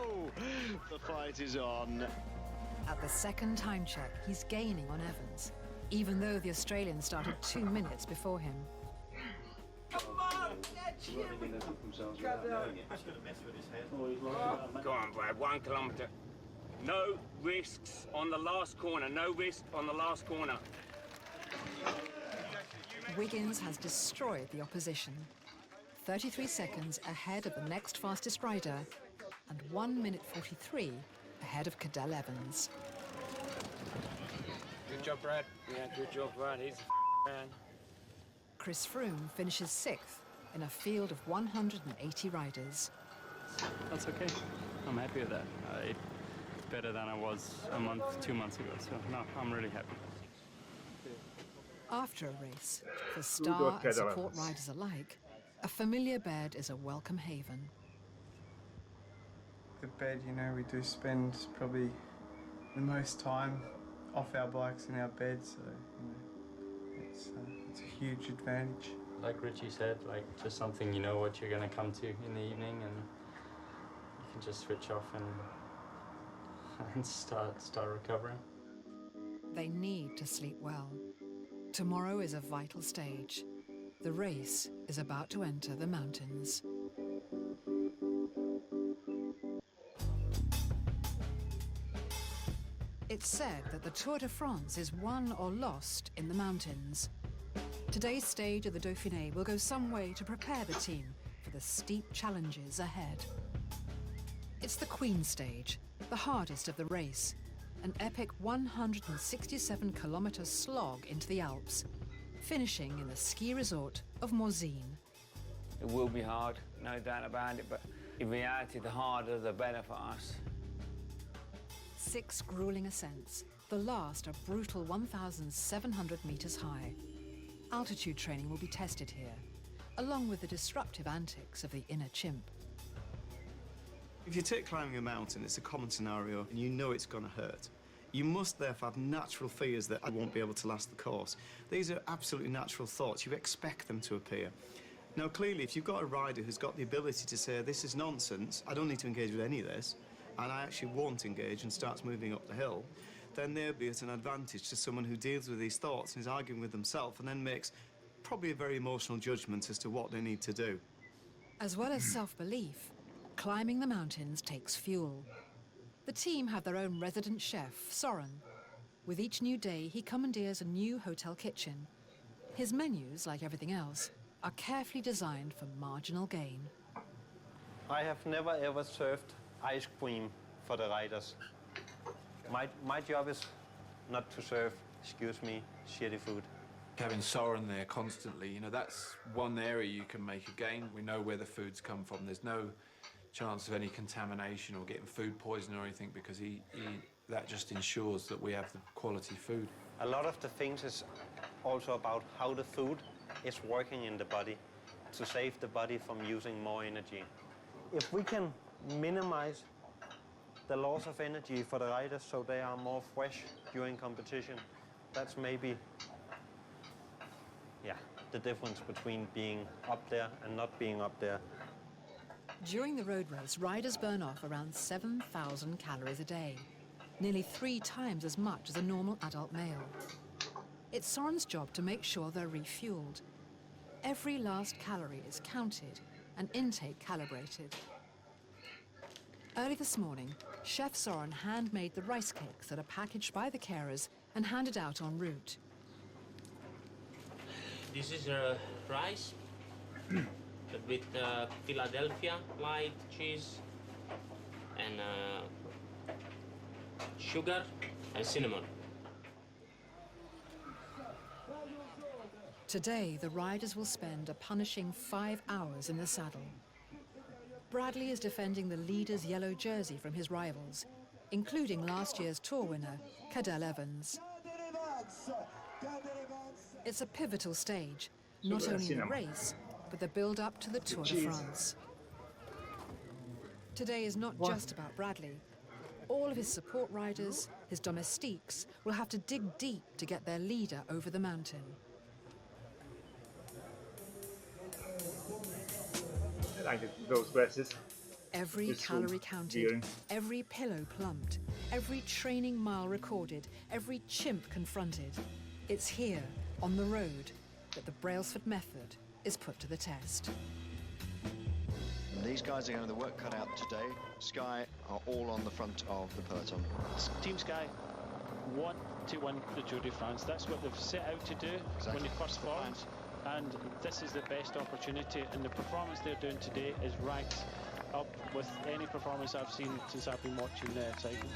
J: The fight is on.
B: At the second time check, he's gaining on Evans, even though the Australian started 2 minutes before him.
W: Go on, Brad, 1 kilometre. No risks on the last corner, no risk on the last corner.
B: Wiggins has destroyed the opposition. 33 seconds ahead of the next fastest rider, and 1 minute 43 ahead of Cadel Evans.
W: Good job, Brad. Yeah, good job, Brad. He's a man.
B: Chris Froome finishes 6th in a field of 180 riders.
P: That's okay. I'm happy with that. It's better than I was a month, 2 months ago, so no, I'm really happy.
B: After a race, for star and support riders alike, a familiar bed is a welcome haven.
H: The bed, you know, we do spend probably the most time off our bikes in our bed, so you know, it's a huge advantage.
P: Like Richie said, like just something you know what you're going to come to in the evening, and you can just switch off and and start recovering.
B: They need to sleep well. Tomorrow is a vital stage. The race is about to enter the mountains. It's said that the Tour de France is won or lost in the mountains. Today's stage of the Dauphiné will go some way to prepare the team for the steep challenges ahead. It's the Queen stage, the hardest of the race, an epic 167-kilometre slog into the Alps, finishing in the ski resort of Morzine.
W: It will be hard, no doubt about it, but in reality, the harder the better for us.
B: 6 grueling ascents, the last a brutal 1,700 metres high. Altitude training will be tested here, along with the disruptive antics of the inner chimp.
X: If you take climbing a mountain, it's a common scenario, and you know it's going to hurt. You must therefore have natural fears that I won't be able to last the course. These are absolutely natural thoughts. You expect them to appear. Now, clearly, if you've got a rider who's got the ability to say, this is nonsense, I don't need to engage with any of this, and I actually won't engage and starts moving up the hill, then they'll be at an advantage to someone who deals with these thoughts and is arguing with themselves and then makes probably a very emotional judgment as to what they need to do.
B: As well as self-belief, climbing the mountains takes fuel. The team have their own resident chef, Soren. With each new day, he commandeers a new hotel kitchen. His menus, like everything else, are carefully designed for marginal gain.
K: I have never ever served ice cream for the riders. My job is not to serve, excuse me, shitty food.
N: Having Soren there constantly, you know, that's one area you can make a gain. We know where the food's come from. There's no chance of any contamination or getting food poisoning or anything because that just ensures that we have the quality food.
K: A lot of the things is also about how the food is working in the body to save the body from using more energy. If we can minimize the loss of energy for the riders so they are more fresh during competition, that's maybe, yeah, the difference between being up there and not being up there.
B: During the road race, riders burn off around 7,000 calories a day, nearly 3 times as much as a normal adult male. It's Soren's job to make sure they're refueled. Every last calorie is counted and intake calibrated. Early this morning, Chef Soren handmade the rice cakes that are packaged by the carers and handed out en route.
G: This is rice with Philadelphia light cheese and sugar and cinnamon.
B: Today, the riders will spend a punishing 5 hours in the saddle. Bradley is defending the leader's yellow jersey from his rivals, including last year's Tour winner, Cadel Evans. It's a pivotal stage, not only in the race, but the build-up to the Tour de France. Today is not just about Bradley. All of his support riders, his domestiques, will have to dig deep to get their leader over the mountain.
A: I like those dresses.
B: Every calorie counted, every pillow plumped, every training mile recorded, every chimp confronted. It's here, on the road, that the Brailsford method is put to the test.
J: And these guys are going to have the work cut out today. Sky are all on the front of the peloton.
M: Team Sky want to win the Tour de France. That's what they've set out to do when they first formed. And this is the best opportunity, and the performance they're doing today is ranked up with any performance I've seen since I've been watching cycling.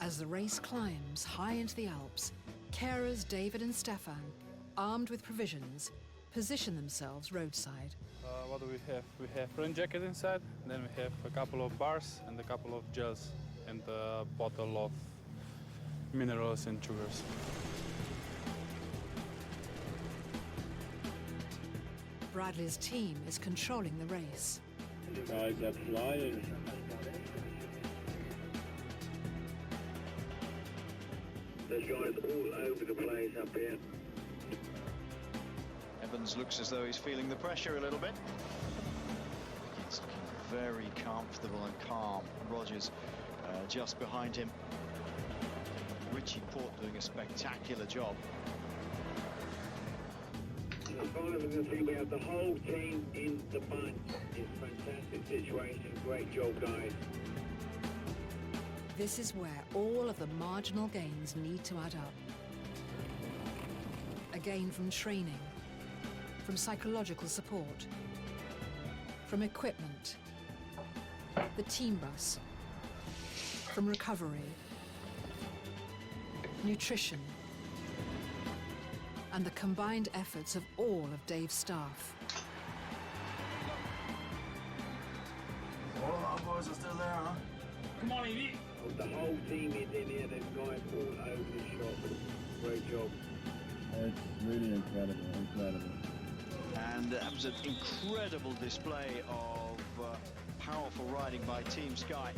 B: As the race climbs high into the Alps, carers David and Stefan, armed with provisions, position themselves roadside.
Q: What do we have? We have rain jacket inside, then we have a couple of bars and a couple of gels and a bottle of minerals and sugars.
B: Bradley's team is controlling the race.
S: The guys are flying. There's guys all over the place up here.
J: Evans looks as though he's feeling the pressure a little bit. It's looking very comfortable and calm. Rogers just behind him. Richie Port doing a spectacular job.
S: As far as I can see, we have the whole team in the bunch. It's a fantastic situation. Great job, guys.
B: This is where all of the marginal gains need to add up. A gain from training, from psychological support, from equipment, the team bus, from recovery, nutrition, and the combined efforts of all of Dave's staff.
S: All of our boys are still there, huh? Come on, Evie. The whole team is in here. There's guys all over the shop. Great job.
C: It's really incredible.
J: And that was an incredible display of powerful riding by Team Sky.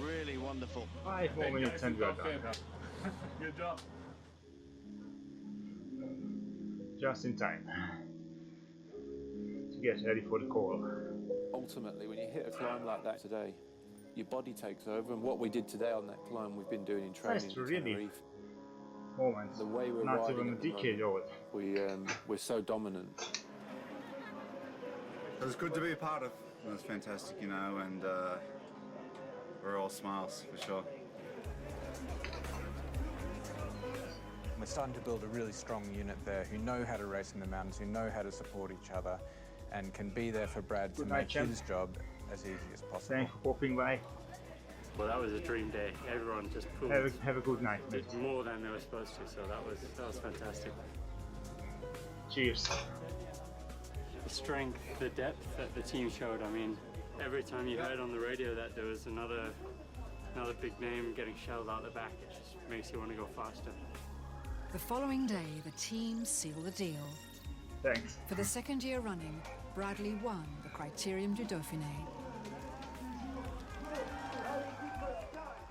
J: Really wonderful.
A: 5 more minutes and we're done.
C: Good job.
A: Just in time to get ready for the call.
D: Ultimately, when you hit a climb like that today, your body takes over, and what we did today on that climb we've been doing in training
A: That's
D: in
A: really
D: Tenerife.
A: Moments.
D: The way we're
A: Not
D: riding
A: even a
D: at the
A: decade old.
D: we're so dominant.
C: It was good to be a part of. It was fantastic, you know, and we're all smiles for sure.
E: We're starting to build a really strong unit there who know how to race in the mountains, who know how to support each other, and can be there for Brad to make his job as easy as possible.
A: Thanks for popping by.
P: Well, that was a dream day. Everyone just pulled.
A: Have a good night, mate.
P: Did more than they were supposed to, so that was fantastic.
A: Cheers.
P: The strength, the depth that the team showed. I mean, every time you heard on the radio that there was another big name getting shelled out the back, it just makes you want to go faster.
B: The following day, the team sealed the deal.
A: Thanks.
B: For the second year running, Bradley won the Criterium du Dauphiné.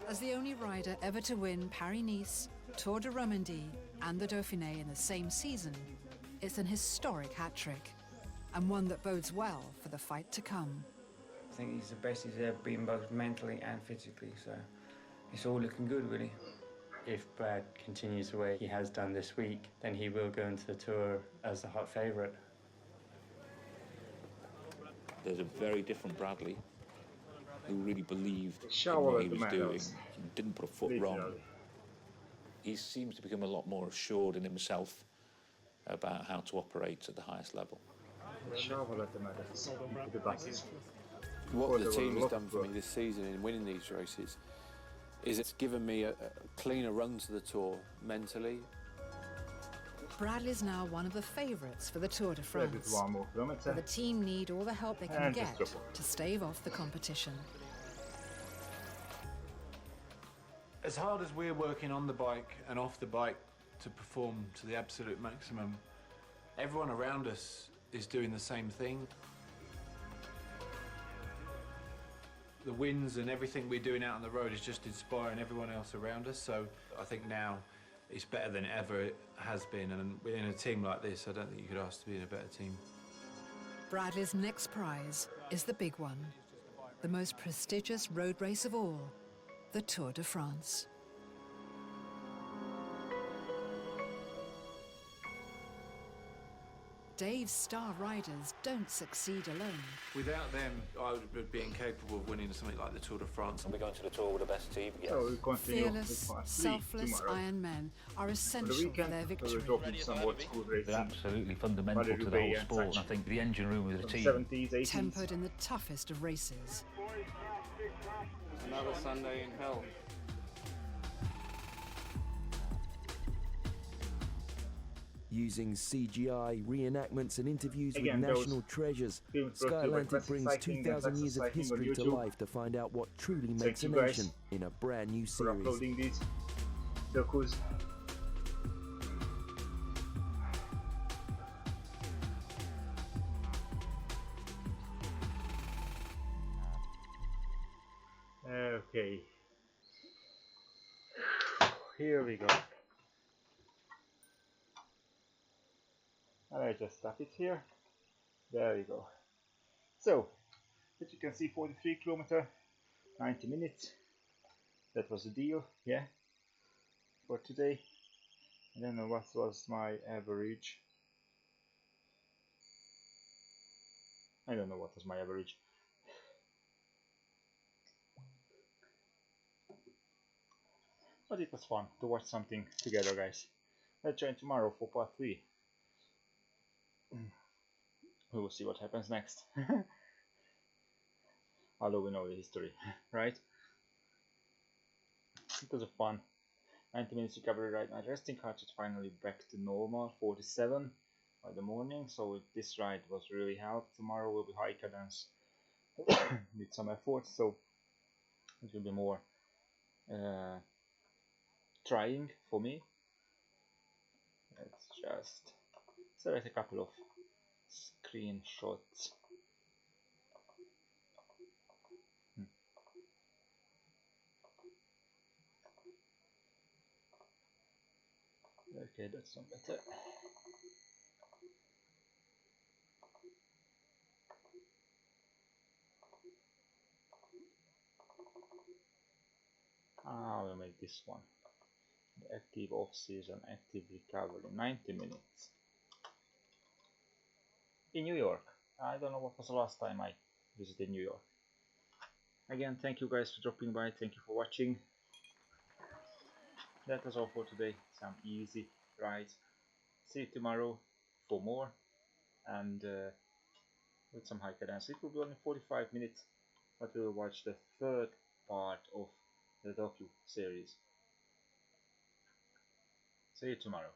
B: As the only rider ever to win Paris-Nice, Tour de Romandie and the Dauphiné in the same season, it's an historic hat-trick, and one that bodes well for the fight to come.
L: I think he's the best he's ever been, both mentally and physically, so it's all looking good, really.
P: If Brad continues the way he has done this week, then he will go into the Tour as the hot favourite.
F: There's a very different Bradley who really believed in
A: Shower
F: what he
A: at the
F: was doing,
A: medals.
F: didn't put a foot wrong. He seems to become a lot more assured in himself about how to operate at the highest level.
A: Shower at the medals. Into the buses.
D: What the team has done for me this season in winning these races is it's given me a cleaner run to the Tour mentally.
B: Bradley's now one of the favourites for the Tour de France.
A: 1 more kilometre.
B: But the team need all the help they can
A: And
B: get
A: just drop
B: to stave off the competition.
N: As hard as we're working on the bike and off the bike to perform to the absolute maximum, everyone around us is doing the same thing. The wins and everything we're doing out on the road is just inspiring everyone else around us, so I think now it's better than ever it has been, and within a team like this, I don't think you could ask to be in a better team.
B: Bradley's next prize is the big one, the most prestigious road race of all, the Tour de France. Dave's star riders don't succeed alone.
N: Without them, I would be incapable of winning something like the Tour de France.
F: And we're going to the Tour with the best team, yes.
A: So we continue
B: Fearless,
A: with
B: selfless
A: tomorrow.
B: Iron Men are
A: For the
B: essential for
A: weekend,
B: their
A: we
B: victory.
A: were talking some what school racing.
F: They're absolutely fundamental to the whole sport. And I think the engine room of the team.
A: 70s, 80s.
B: Tempered in the toughest of races.
P: Another Sunday in hell.
T: Using CGI, reenactments and interviews
A: Again,
T: with
A: those
T: national treasures,
A: films brought to you by
T: Skylantic
A: Classic
T: brings
A: Cycling and
T: 2,000
A: Tacx
T: years of
A: Cycling on
T: history to
A: YouTube.
T: life to find out what truly
A: Thank
T: makes a
A: you guys
T: nation in a brand new
A: for
T: series.
A: uploading these docus. Okay. Here we go. And I just tap it here. There you go. So, as you can see, 43 km, 90 minutes. That was the deal, yeah, for today. I don't know what was my average. I don't know what was my average. But it was fun to watch something together, guys. Let's join tomorrow for part 3. We will see what happens next. Although we know the history, right? It was a fun 90 minutes recovery ride. My resting heart is finally back to normal, 47 by the morning. So this ride was really helped. Tomorrow will be high cadence with some effort, so it will be more trying for me. Let's just select a couple of screenshots. Okay, that's not better. We'll make this one. The active off-season, active recovery, 90 minutes. In New York. I don't know what was the last time I visited New York. Again, thank you guys for dropping by, thank you for watching. That was all for today, some easy rides. See you tomorrow for more, and with some high cadence. It will be only 45 minutes, but we will watch the third part of the docu series. See you tomorrow.